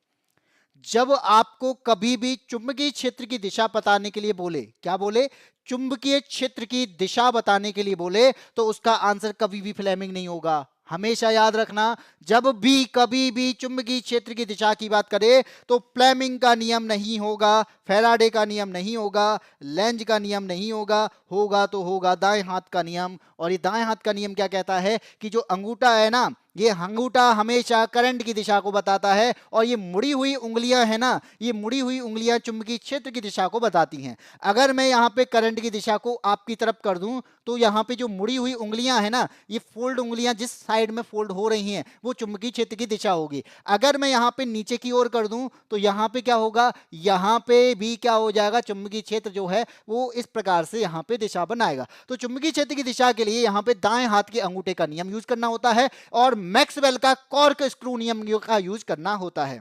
जब आपको कभी भी चुंबकीय क्षेत्र की दिशा बताने के लिए बोले, क्या बोले, चुंबकीय क्षेत्र की दिशा बताने के लिए बोले, तो उसका आंसर कभी भी फ्लेमिंग नहीं होगा। हमेशा याद रखना, जब भी कभी भी चुंबकीय क्षेत्र की दिशा की बात करें तो फ्लेमिंग का नियम नहीं होगा, फैराडे का नियम नहीं होगा, लेंज का नियम नहीं होगा, होगा तो होगा दाएं हाथ का नियम। और ये दाएं हाथ का नियम क्या कहता है कि जो अंगूठा है ना, ये अंगूठा हमेशा करंट की दिशा को बताता है, और ये मुड़ी हुई उंगलियां है ना, ये मुड़ी हुई उंगलियां चुंबकीय क्षेत्र की दिशा को बताती हैं। अगर मैं यहाँ पे करंट की दिशा को आपकी तरफ कर दूं तो यहाँ पे जो मुड़ी हुई उंगलियां है ना, ये फोल्ड उंगलियां जिस साइड में फोल्ड हो रही हैं वो चुंबकीय क्षेत्र की दिशा होगी। अगर मैं यहाँ पे नीचे की ओर कर दूं तो यहाँ पे क्या होगा, यहाँ पे भी क्या हो जाएगा, चुंबकीय क्षेत्र जो है वो इस प्रकार से यहाँ पे दिशा बनाएगा। तो चुंबकीय क्षेत्र की दिशा के लिए यहाँ पे दाएं हाथ के अंगूठे का नियम यूज करना होता है, और मैक्सवेल का कॉर्क स्क्रू नियम का यूज करना होता है।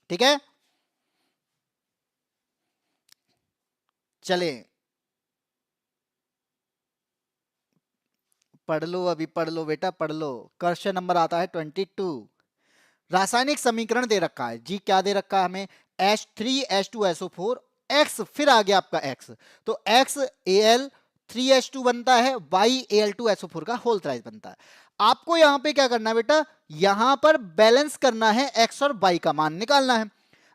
ठीक है, चले पढ़ लो, अभी पढ़ लो बेटा, पढ़ लो। क्वेश्चन नंबर आता है 22, रासायनिक समीकरण दे रखा है जी, क्या दे रखा है हमें, H3H2SO4 X, फिर आ गया आपका X, तो XAl3H2 बनता है, YAl2SO4 का होल थ्राइस बनता है। आपको यहां पे क्या करना है बेटा, यहां पर बैलेंस करना है, X और Y का मान निकालना है।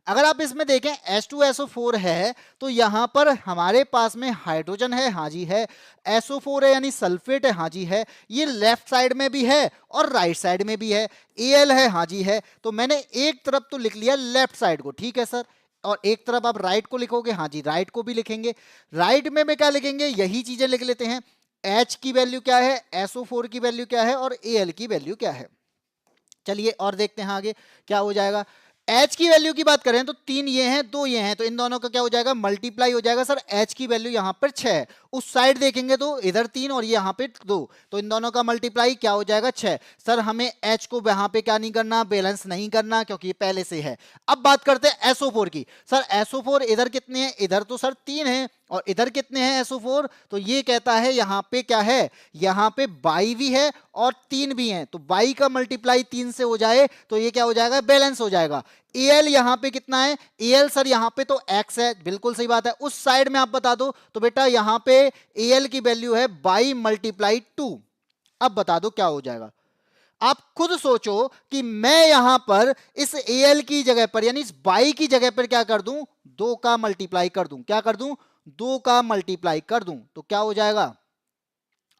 अगर आप इसमें देखें H2SO4 है, तो यहां पर हमारे पास में हाइड्रोजन है, हाँ जी है, SO4 है यानी सल्फेट है, हाँ जी है, ये लेफ्ट साइड में भी है और राइट साइड में भी है, Al है, हाँ जी है। तो मैंने एक तरफ तो लिख लिया लेफ्ट साइड को, ठीक है सर, और एक तरफ आप राइट को लिखोगे, हाँ जी राइट को भी लिखेंगे। राइट में क्या लिखेंगे, यही चीजें लिख लेते हैं। H की वैल्यू क्या है, SO4 की वैल्यू क्या है और Al की वैल्यू क्या है। चलिए और देखते हैं आगे क्या हो जाएगा। H की वैल्यू की बात करें तो 3 ये हैं 2 ये हैं, तो इन दोनों का क्या हो जाएगा, मल्टीप्लाई हो जाएगा। सर H की वैल्यू यहां पर 6 है, उस साइड देखेंगे तो इधर 3 और ये यहां पे 2, तो इन दोनों का मल्टीप्लाई क्या हो जाएगा 6। सर हमें H को यहां पे क्या नहीं करना, बैलेंस नहीं करना, क्योंकि ये पहले से है। अब बात करते हैं SO4 की। सर SO4 इधर कितने हैं, इधर तो सर 3 है और इधर कितने हैं SO4, तो ये कहता है यहां पे क्या है, यहां पे 22 भी है और 3 भी हैं, तो 22 का मल्टीप्लाई 3 से हो जाए तो ये क्या हो जाएगा, बैलेंस हो जाएगा। Al यहां पे कितना है, Al सर यहां पे तो x है, बिल्कुल सही बात है। उस साइड में आप बता दो तो बेटा यहां पे Al की वैल्यू है 22 मल्टीप्लाई 2। अब बता दो क्या हो जाएगा। आप खुद सोचो कि मैं यहां पर इस Al की जगह पर यानी इस 22 की जगह पर क्या कर दूं, 2 का मल्टीप्लाई कर दूं। क्या कर दूं, 2 का मल्टीप्लाई कर दूं, तो क्या हो जाएगा,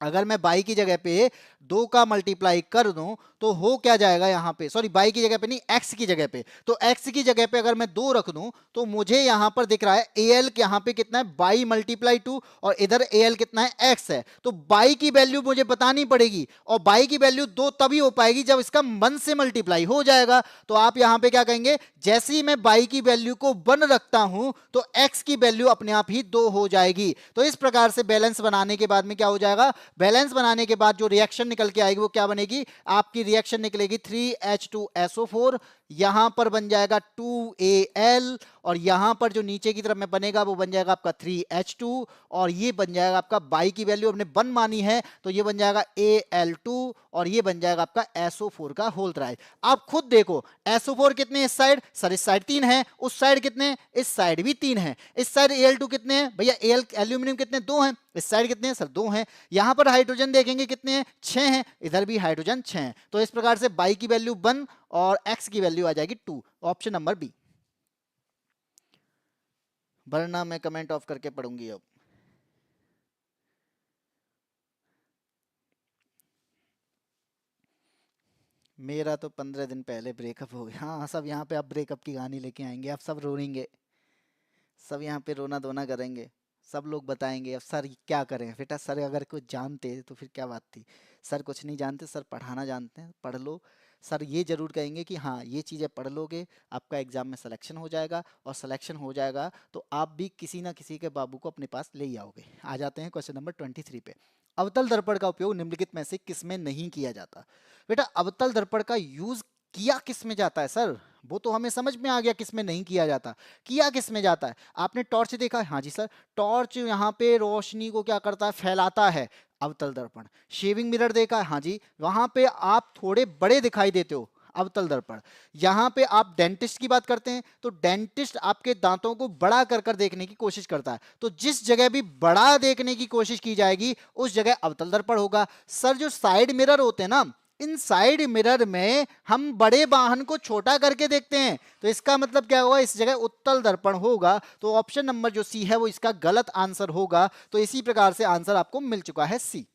अगर मैं 22 की जगह पे 2 का मल्टीप्लाई कर दूं तो हो क्या जाएगा यहां पे, सॉरी 22 की जगह पे नहीं, x की जगह पे, तो x की जगह पे अगर मैं 2 रख दूं तो मुझे यहां पर दिख रहा है al यहां पे कितना है 22 मल्टीप्लाई 2 और इधर al कितना है x है, तो 22 की वैल्यू मुझे बतानी पड़ेगी और 22 की वैल्यू 2 तभी हो पाएगी जब इसका 1 से मल्टीप्लाई हो जाएगा। तो आप यहां पे क्या कहेंगे, जैसे ही मैं 22 की वैल्यू को 1 रखता हूं तो x की वैल्यू अपने आप ही 2 हो जाएगी। तो इस प्रकार से बैलेंस बनाने के बाद में क्या हो जाएगा, बैलेंस बनाने के बाद जो रिएक्शन निकल के आएगी वो क्या बनेगी, आपकी रिएक्शन निकलेगी 3H2SO4, यहां पर बन जाएगा 2Al और यहां पर जो नीचे की तरफ में बनेगा वो बन जाएगा आपका 3H2 और ये बन जाएगा आपका 22 की वैल्यू हमने 1 मानी है तो ये बन जाएगा Al2 और ये बन जाएगा आपका SO4 का होल ट्राई। आप खुद देखो SO4 कितने इस साइड, सर इस साइड 3 है, उस साइड कितने, इस साइड भी 3 है, इस साइड Al2 कितने हैं भैया, एल्यूमिनियम कितने 2 हैं, इस साइड कितने हैं सर 2 हैं, यहां पर हाइड्रोजन देखेंगे कितने हैं 6 हैं, इधर भी हाइड्रोजन 6 हैं। तो इस प्रकार से 22 की वैल्यू 1 और x की वैल्यू आ जाएगी 2, ऑप्शन नंबर बी। वरना मैं कमेंट ऑफ करके पढ़ूंगी अब। मेरा तो 15 दिन पहले ब्रेकअप हो गया। हाँ सब यहाँ पे अब ब्रेकअप की कहानी लेके आएंगे, अब सब रोएंगे, सब यहाँ पे रोना धोना करेंगे, सब लोग बताएंगे अब सर क्या करें। बेटा सर अगर कुछ जानते तो फिर क्या बात थी, सर कुछ नहीं जानते, सर पढ़ाना जानते हैं, पढ़ लो। सर ये जरूर कहेंगे कि हाँ ये चीज़ें पढ़ लोगे आपका एग्जाम में सिलेक्शन हो जाएगा और सिलेक्शन हो जाएगा तो आप भी किसी ना किसी के बाबू को अपने पास ले ही आओगे। आ जाते हैं क्वेश्चन नंबर 23 पे। अवतल दर्पण का उपयोग निम्नलिखित में से किस में नहीं किया जाता। बेटा अवतल दर्पण का यूज किया किस में जाता है सर, वो तो हमें समझ में आ गया किस में नहीं किया जाता, किया किस में जाता है। आपने टॉर्च देखा है, हाँ जी सर, टॉर्च यहाँ पे रोशनी को क्या करता है, फैलाता है, अवतल दर्पण। शेविंग मिरर देखा है, हाँ जी, वहां पे आप थोड़े बड़े दिखाई देते हो, अवतल दर्पण। यहाँ पे आप डेंटिस्ट की बात करते हैं तो डेंटिस्ट आपके दांतों को बड़ा कर कर देखने की कोशिश करता है, तो जिस जगह भी बड़ा देखने की कोशिश की जाएगी उस जगह अवतल दर्पण होगा। सर जो साइड मिरर होते हैं ना, इन साइड मिरर में हम बड़े वाहन को छोटा करके देखते हैं, तो इसका मतलब क्या होगा, इस जगह उत्तल दर्पण होगा। तो ऑप्शन नंबर जो सी है वो इसका गलत आंसर होगा। तो इसी प्रकार से आंसर आपको मिल चुका है सी।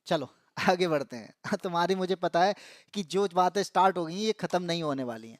चलो आगे बढ़ते हैं। तुम्हारी मुझे पता है कि जो बातें स्टार्ट हो गई ये खत्म नहीं होने वाली हैं।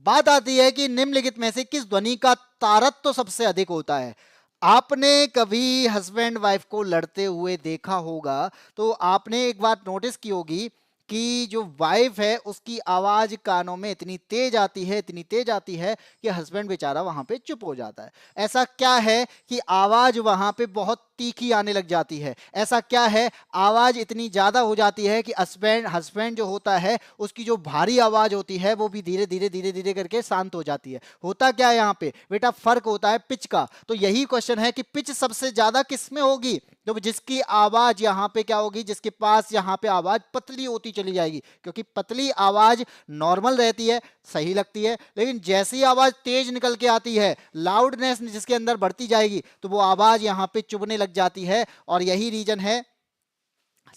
बात आती है कि निम्नलिखित में से किस ध्वनि का तारतम्य तो सबसे अधिक होता है। आपने कभी हस्बैंड वाइफ को लड़ते हुए देखा होगा तो आपने एक बात नोटिस की होगी कि जो वाइफ है उसकी आवाज कानों में इतनी तेज आती है, इतनी तेज आती है कि हस्बैंड बेचारा वहां पे चुप हो जाता है। ऐसा क्या है कि आवाज वहां पे बहुत तीखी आने लग जाती है, ऐसा क्या है आवाज इतनी ज्यादा हो जाती है कि हस्बैंड हस्बैंड जो होता है उसकी जो भारी आवाज होती है वो भी धीरे धीरे धीरे धीरे करके शांत हो जाती है। होता क्या है यहाँ पे बेटा, फर्क होता है पिच का। तो यही क्वेश्चन है कि पिच सबसे ज्यादा किस में होगी, तो जिसकी आवाज यहाँ पे क्या होगी, जिसके पास यहाँ पे आवाज पतली होती चली जाएगी, क्योंकि पतली आवाज नॉर्मल रहती है, सही लगती है, लेकिन जैसी आवाज तेज निकल के आती है, लाउडनेस जिसके अंदर बढ़ती जाएगी तो वो आवाज यहाँ पे चुभने लग जाती है। और यही रीजन है।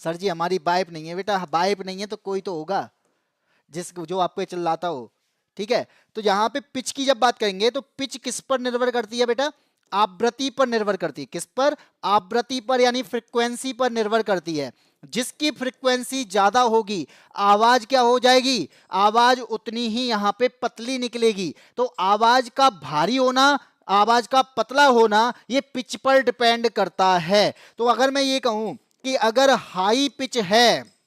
सर जी हमारी वाइफ नहीं है बेटा, वाइफ नहीं है तो कोई तो होगा जिस जो आपको चिल्लाता हो, ठीक है। तो यहाँ पे पिच की जब बात करेंगे तो पिच किस पर निर्भर करती है बेटा, आवृत्ति पर निर्भर करती है। किस पर? आवृत्ति पर, यानी फ्रीक्वेंसी पर निर्भर करती है। जिसकी फ्रीक्वेंसी ज्यादा होगी आवाज क्या हो जाएगी? आवाज उतनी ही यहां पे पतली निकलेगी। तो आवाज का भारी होना, आवाज का पतला होना, ये पिच पर डिपेंड करता है। तो अगर मैं ये कहूं कि अगर हाई पिच है,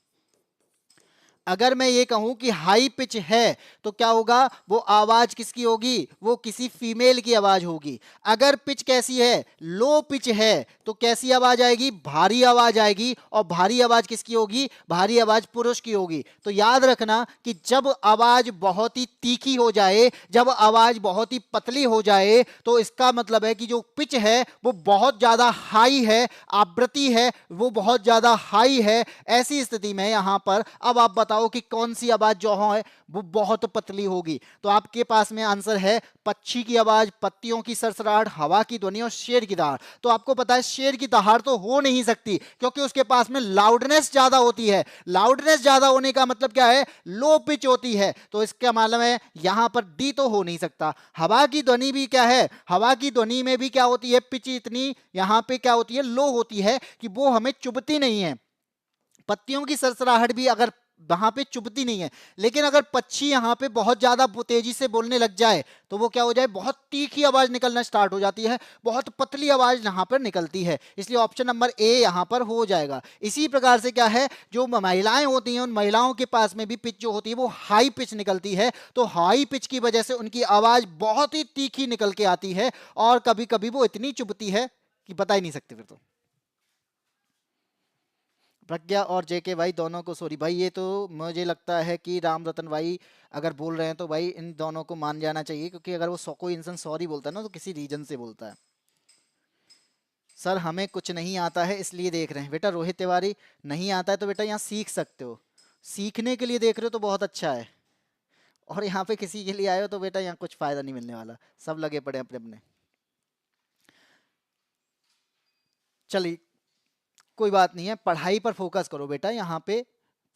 अगर मैं ये कहूं कि हाई पिच है, तो क्या होगा? वो आवाज किसकी होगी? वो किसी फीमेल की आवाज होगी। अगर पिच कैसी है? लो पिच है, तो कैसी आवाज आएगी? भारी आवाज आएगी। और भारी आवाज किसकी होगी? भारी आवाज पुरुष की होगी। तो याद रखना कि जब आवाज बहुत ही तीखी हो जाए, जब आवाज बहुत ही पतली हो जाए, तो इसका मतलब है कि जो पिच है वो बहुत ज्यादा हाई है, आवृत्ति है वो बहुत ज्यादा हाई है। ऐसी स्थिति में यहां पर अब आप बताओ कि कौन सी आवाज जो है वो बहुत पतली होगी। तो आपके पास में आंसर है पक्षी की आवाज, पत्तियों की सरसराहट, हवा की ध्वनि और शेर की दहाड़। तो आपको पता है शेर की दहाड़ तो हो नहीं सकती, क्योंकि उसके पास में लाउडनेस ज्यादा होती है। लाउडनेस ज्यादा होने का मतलब क्या है? लो पिच होती है। तो इसका मालूम है यहां पर डी तो हो नहीं सकता। हवा की ध्वनि भी क्या है? हवा की ध्वनि में भी क्या होती है? पिच इतनी यहां पे क्या होती है? लो होती है कि वो हमें चुभती नहीं है। पत्तियों की सरसराहट भी अगर वहां पे चुभती नहीं है, लेकिन अगर पक्षी यहां पे बहुत ज्यादा तेजी से बोलने लग जाए तो वो क्या हो जाए? बहुत तीखी आवाज निकलना स्टार्ट हो जाती है, बहुत पतली आवाज यहां पर निकलती है। इसलिए ऑप्शन नंबर ए यहां पर हो जाएगा। इसी प्रकार से क्या है, जो महिलाएं होती हैं उन महिलाओं के पास में भी पिच जो होती है वो हाई पिच निकलती है। तो हाई पिच की वजह से उनकी आवाज बहुत ही तीखी निकल के आती है, और कभी कभी वो इतनी चुभती है कि बता ही नहीं सकते फिर तो। प्रज्ञा और जेके भाई दोनों को सॉरी भाई। ये तो मुझे लगता है कि राम रतन भाई अगर बोल रहे हैं तो भाई इन दोनों को मान जाना चाहिए, क्योंकि अगर वो कोई इंसान सॉरी बोलता है ना तो किसी रीजन से बोलता है। सर हमें कुछ नहीं आता है इसलिए देख रहे हैं। बेटा रोहित तिवारी, नहीं आता है तो बेटा यहाँ सीख सकते हो। सीखने के लिए देख रहे हो तो बहुत अच्छा है, और यहाँ पे किसी के लिए आए हो तो बेटा यहाँ कुछ फायदा नहीं मिलने वाला। सब लगे पड़े अपने अपने। चलिए कोई बात नहीं है, पढ़ाई पर फोकस करो बेटा। यहाँ पे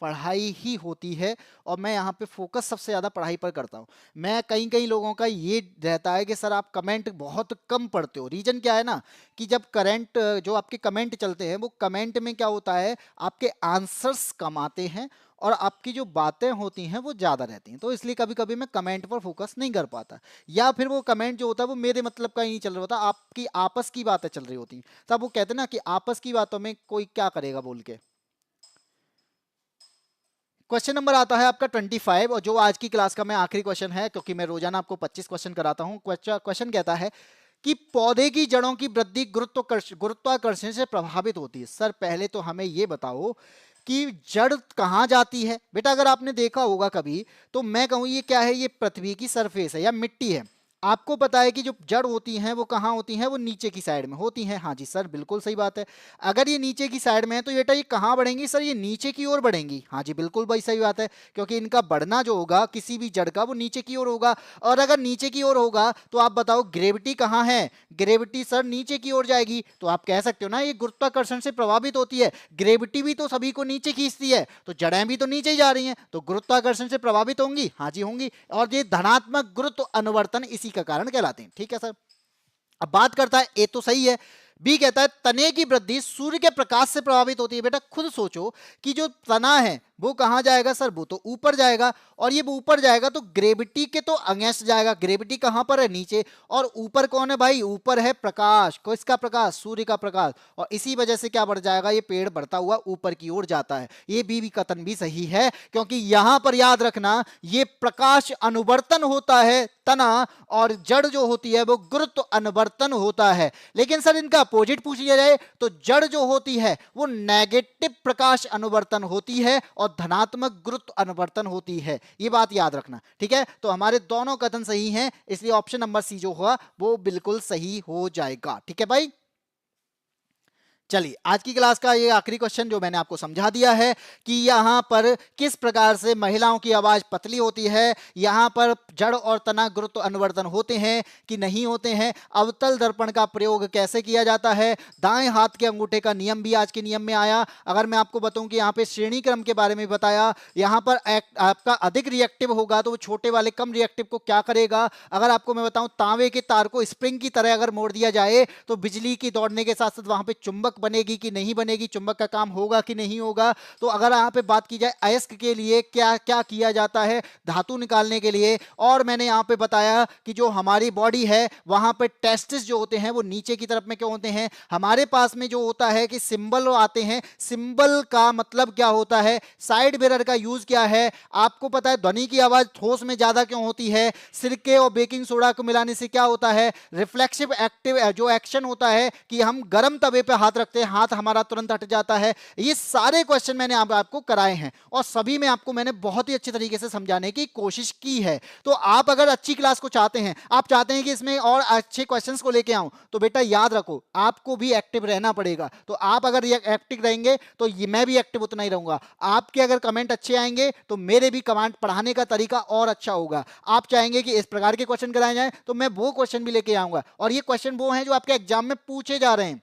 पढ़ाई ही होती है, और मैं यहाँ पे फोकस सबसे ज़्यादा पढ़ाई पर करता हूँ। मैं कई कई लोगों का ये रहता है कि सर आप कमेंट बहुत कम पढ़ते हो। रीजन क्या है ना, कि जब करंट जो आपके कमेंट चलते हैं वो कमेंट में क्या होता है, आपके आंसर्स कम आते हैं और आपकी जो बातें होती हैं वो ज़्यादा रहती हैं। तो इसलिए कभी कभी मैं कमेंट पर फोकस नहीं कर पाता, या फिर वो कमेंट जो होता है वो मेरे मतलब का ही नहीं चल रहा होता, आपकी आपस की बातें चल रही होती हैं। तब वो कहते हैं ना कि आपस की बातों में कोई क्या करेगा बोल के। क्वेश्चन नंबर आता है आपका 25, और जो आज की क्लास का मैं आखिरी क्वेश्चन है, क्योंकि मैं रोजाना आपको 25 क्वेश्चन कराता हूं। क्वेश्चन कहता है कि पौधे की जड़ों की वृद्धि गुरुत्वाकर्षण से प्रभावित होती है। सर पहले तो हमें यह बताओ कि जड़ कहां जाती है। बेटा अगर आपने देखा होगा कभी, तो मैं कहूं ये क्या है? ये पृथ्वी की सरफेस है या मिट्टी है। आपको पता है कि जो जड़ होती हैं वो कहाँ होती हैं? वो नीचे की साइड में होती हैं। हाँ जी सर बिल्कुल सही बात है। अगर ये नीचे की साइड में है तो बेटा ये कहाँ बढ़ेंगी? सर ये नीचे की ओर बढ़ेंगी। हाँ जी बिल्कुल भाई सही बात है, क्योंकि इनका बढ़ना जो होगा किसी भी जड़ का वो नीचे की ओर होगा। और अगर नीचे की ओर होगा तो आप बताओ ग्रेविटी कहाँ है? ग्रेविटी सर नीचे की ओर जाएगी। तो आप कह सकते हो ना ये गुरुत्वाकर्षण से प्रभावित होती है। ग्रेविटी भी तो सभी को नीचे खींचती है, तो जड़ें भी तो नीचे ही जा रही हैं, तो गुरुत्वाकर्षण से प्रभावित होंगी। हाँ जी होंगी। और ये धनात्मक गुरुत्व अनुवर्तन इसी का कारण कहलाते हैं। ठीक है सर। अब बात करता है, ए तो सही है। बी कहता है तने की वृद्धि सूर्य के प्रकाश से प्रभावित होती है। बेटा खुद सोचो कि जो तना है वो कहां जाएगा? सर वो तो ऊपर जाएगा, और ये ऊपर जाएगा तो ग्रेविटी के तो अगेंस्ट जाएगा। ग्रेविटी कहां पर है? नीचे। और ऊपर कौन है भाई? ऊपर है प्रकाश। किसका प्रकाश? सूर्य का प्रकाश। और इसी वजह से क्या बढ़ जाएगा? ये पेड़ बढ़ता हुआ ऊपर की ओर जाता है। ये भी कथन भी सही है, क्योंकि यहां पर याद रखना ये प्रकाश अनुवर्तन होता है तना, और जड़ जो होती है वो गुरुत्व अनुवर्तन होता है। लेकिन सर इनका अपोजिट पूछ लिया जाए तो जड़ जो होती है वो नेगेटिव प्रकाश अनुवर्तन होती है और धनात्मक गुरुत्व अनुवर्तन होती है। ये बात याद रखना। ठीक है, तो हमारे दोनों कथन सही हैं, इसलिए ऑप्शन नंबर सी जो हुआ वो बिल्कुल सही हो जाएगा। ठीक है भाई। चलिए आज की क्लास का ये आखिरी क्वेश्चन जो मैंने आपको समझा दिया है कि यहाँ पर किस प्रकार से महिलाओं की आवाज पतली होती है, यहाँ पर जड़ और तना गुरुत्व अनुवर्तन होते हैं कि नहीं होते हैं, अवतल दर्पण का प्रयोग कैसे किया जाता है, दाएं हाथ के अंगूठे का नियम भी आज के नियम में आया। अगर मैं आपको बताऊं कि यहाँ पे श्रेणी क्रम के बारे में बताया, यहाँ पर आपका अधिक रिएक्टिव होगा तो वो छोटे वाले कम रिएक्टिव को क्या करेगा। अगर आपको मैं बताऊं तांबे के तार को स्प्रिंग की तरह अगर मोड़ दिया जाए तो बिजली की दौड़ने के साथ साथ वहां पे चुंबक बनेगी कि नहीं बनेगी, चुंबक का काम होगा कि नहीं होगा। तो अगर यहाँ पे बात की जाए अयस्क के लिए क्या क्या किया जाता है धातु निकालने के लिए, और मैंने यहाँ पे बताया कि जो हमारी बॉडी है वहां पे टेस्टिस जो होते हैं वो नीचे की तरफ में क्यों होते हैं। हमारे पास में जो होता है कि सिंबल आते हैं, सिंबल का मतलब क्या होता है, साइड मिरर का यूज क्या है, आपको पता है ध्वनि की आवाज ठोस में ज्यादा क्यों होती है, सिरके और बेकिंग सोडा को मिलाने से क्या होता है, रिफ्लेक्सिव एक्टिव जो एक्शन होता है कि हम गर्म तवे पे हाथ रखते हैं हाथ हमारा तुरंत हट जाता है। ये सारे क्वेश्चन मैंने आपको कराए हैं और सभी में आपको मैंने बहुत ही अच्छे तरीके से समझाने की कोशिश की है। तो आप अगर अच्छी क्लास को चाहते हैं, आप चाहते हैं कि इसमें और अच्छे क्वेश्चंस को लेके आऊं, तो बेटा याद रखो आपको भी एक्टिव रहना पड़ेगा। तो आप अगर एक्टिव रहेंगे तो मैं भी एक्टिव उतना ही रहूंगा। आपके अगर कमेंट अच्छे आएंगे तो मेरे भी कमेंट पढ़ाने का तरीका और अच्छा होगा। आप चाहेंगे कि इस प्रकार के क्वेश्चन कराए जाएं तो मैं वो क्वेश्चन भी लेके आऊंगा, और ये क्वेश्चन वो हैं जो आपके एग्जाम में पूछे जा रहे हैं।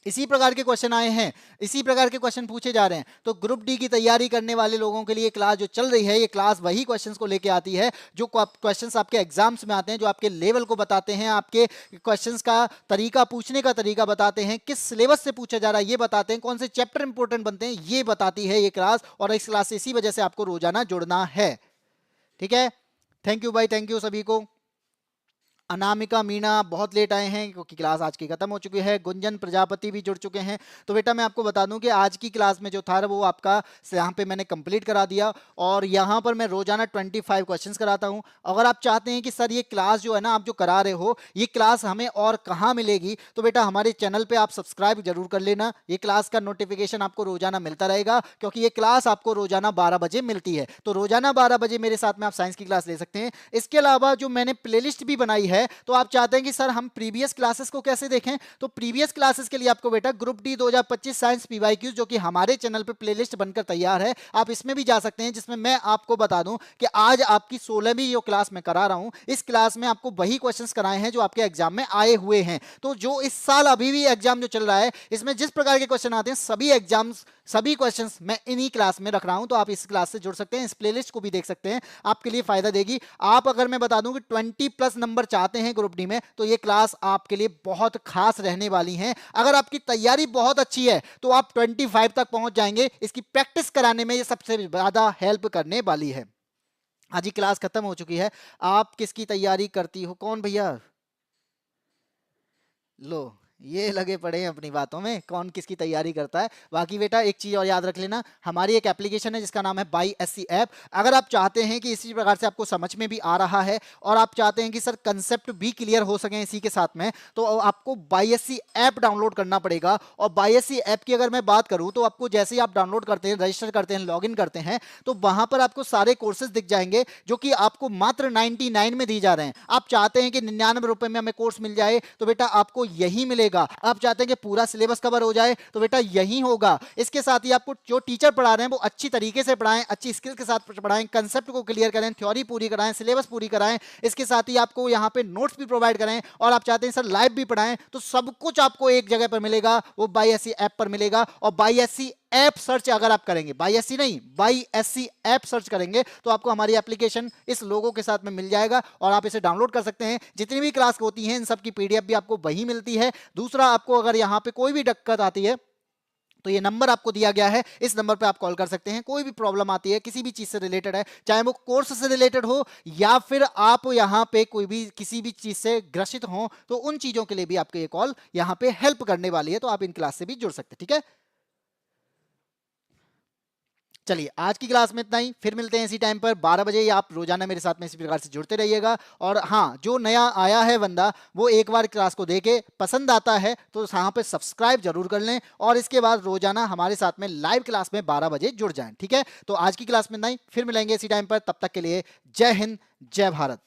इसी प्रकार के क्वेश्चन आए हैं, इसी प्रकार के क्वेश्चन पूछे जा रहे हैं। तो ग्रुप डी की तैयारी करने वाले लोगों के लिए क्लास जो चल रही है, ये क्लास वही क्वेश्चंस को लेके आती है जो क्वेश्चंस आपके एग्जाम्स में आते हैं, जो आपके लेवल को बताते हैं, आपके क्वेश्चंस का तरीका, पूछने का तरीका बताते हैं, किस सिलेबस से पूछा जा रहा है ये बताते हैं, कौन से चैप्टर इंपोर्टेंट बनते हैं ये बताती है ये क्लास। और इस क्लास से इसी वजह से आपको रोजाना जुड़ना है। ठीक है, थैंक यू भाई, थैंक यू सभी को। अनामिका मीणा बहुत लेट आए हैं क्योंकि क्लास आज की खत्म हो चुकी है। गुंजन प्रजापति भी जुड़ चुके हैं। तो बेटा मैं आपको बता दूं कि आज की क्लास में जो था वो आपका यहाँ पे मैंने कंप्लीट करा दिया, और यहाँ पर मैं रोजाना 25 क्वेश्चंस कराता हूँ। अगर आप चाहते हैं कि सर ये क्लास जो है ना आप जो करा रहे हो ये क्लास हमें और कहाँ मिलेगी, तो बेटा हमारे चैनल पर आप सब्सक्राइब जरूर कर लेना। ये क्लास का नोटिफिकेशन आपको रोजाना मिलता रहेगा क्योंकि ये क्लास आपको रोजाना 12 बजे मिलती है। तो रोजाना 12 बजे मेरे साथ में आप साइंस की क्लास ले सकते हैं। इसके अलावा जो मैंने प्लेलिस्ट भी बनाई है, तो आप चाहते हैं कि सर हम प्रीवियस क्लासेस को कैसे देखें, तो प्रीवियस क्लासेस के लिए आपको बेटा ग्रुप डी 2025 साइंस पीवाईक्यूज जो कि हमारे चैनल पे प्लेलिस्ट बनकर तैयार है, आप इसमें भी जा सकते हैं, जिसमें मैं आपको बता दूं कि आज आपकी 16वीं जो क्लास में करा रहा हूं, इस क्लास में आपको वही क्वेश्चंस कराए हैं जो आपके एग्जाम में आए हुए हैं। तो जो इस साल अभी भी एग्जाम जो चल रहा है इसमें जिस प्रकार के क्वेश्चन आते हैं सभी एग्जाम्स सभी क्वेश्चंस मैं इन्हीं क्लास में रख रहा हूं। तो आप इस क्लास से जुड़ सकते हैं, इस प्लेलिस्ट को भी देख सकते हैं, आपके लिए फायदा देगी। आप अगर मैं बता दूं कि 20+ नंबर चाहते हैं ग्रुप डी में, तो ये क्लास आपके लिए बहुत खास रहने वाली है। अगर आपकी तैयारी बहुत अच्छी है तो आप 25 तक पहुंच जाएंगे। इसकी प्रैक्टिस कराने में ये सबसे ज्यादा हेल्प करने वाली है। आज ही क्लास खत्म हो चुकी है। आप किसकी तैयारी करती हो, कौन भैया? लो ये लगे पड़े हैं अपनी बातों में, कौन किसकी तैयारी करता है। बाकी बेटा एक चीज और याद रख लेना, हमारी एक एप्लीकेशन है जिसका नाम है बाई एससी ऐप। अगर आप चाहते हैं कि इसी प्रकार से आपको समझ में भी आ रहा है और आप चाहते हैं कि सर कंसेप्ट भी क्लियर हो सके इसी के साथ में, तो आपको बाई एससी ऐप डाउनलोड करना पड़ेगा। और बाई एससी ऐप की अगर मैं बात करूं तो आपको जैसे ही आप डाउनलोड करते हैं, रजिस्टर करते हैं, लॉग इन करते हैं, तो वहां पर आपको सारे कोर्सेज दिख जाएंगे जो कि आपको मात्र 99 में दी जा रहे हैं। आप चाहते हैं कि 99 रुपए में हमें कोर्स मिल जाए, तो बेटा आपको यही मिलेगा। आप चाहते हैं कि पूरा सिलेबस कवर हो जाए, तो बेटा यही होगा। इसके साथ ही आपको जो टीचर पढ़ा रहे हैं वो अच्छी तरीके से पढ़ाएं, अच्छी स्किल के साथ पढ़ाएं, कंसेप्ट को क्लियर करें, थ्योरी पूरी कराएं, सिलेबस पूरी कराएं। इसके साथ ही आपको यहाँ पे नोट्स भी प्रोवाइड करें, और आप चाहते हैं सर लाइव भी पढ़ाएं, तो सब कुछ आपको एक जगह पर मिलेगा, वो बाई एससी ऐप पर मिलेगा। और बाई एससी ऐप सर्च अगर आप करेंगे, बाई एससी नहीं बाई एससी ऐप सर्च करेंगे, तो आपको हमारी एप्लीकेशन इस लोगो के साथ में मिल जाएगा और आप इसे डाउनलोड कर सकते हैं। जितनी भी क्लास होती हैं इन सब की पीडीएफ भी आपको वही मिलती है। दूसरा, आपको अगर यहाँ पे कोई भी दिक्कत आती है तो ये नंबर आपको दिया गया है, इस नंबर पे आप कॉल कर सकते हैं। कोई भी प्रॉब्लम आती है किसी भी चीज से रिलेटेड है, चाहे वो कोर्स से रिलेटेड हो या फिर आप यहाँ पे कोई भी किसी भी चीज से ग्रसित हो, तो उन चीजों के लिए भी आपको ये कॉल यहाँ पे हेल्प करने वाली है। तो आप इन क्लास से भी जुड़ सकते हैं। ठीक है, चलिए आज की क्लास में इतना ही, फिर मिलते हैं इसी टाइम पर 12 बजे। आप रोजाना मेरे साथ में इसी प्रकार से जुड़ते रहिएगा। और हाँ, जो नया आया है बंदा वो एक बार क्लास को देखे, पसंद आता है तो यहाँ पे सब्सक्राइब जरूर कर लें, और इसके बाद रोजाना हमारे साथ में लाइव क्लास में 12 बजे जुड़ जाएं। ठीक है, तो आज की क्लास में इतना ही, फिर मिलेंगे इसी टाइम पर। तब तक के लिए जय हिंद, जय भारत।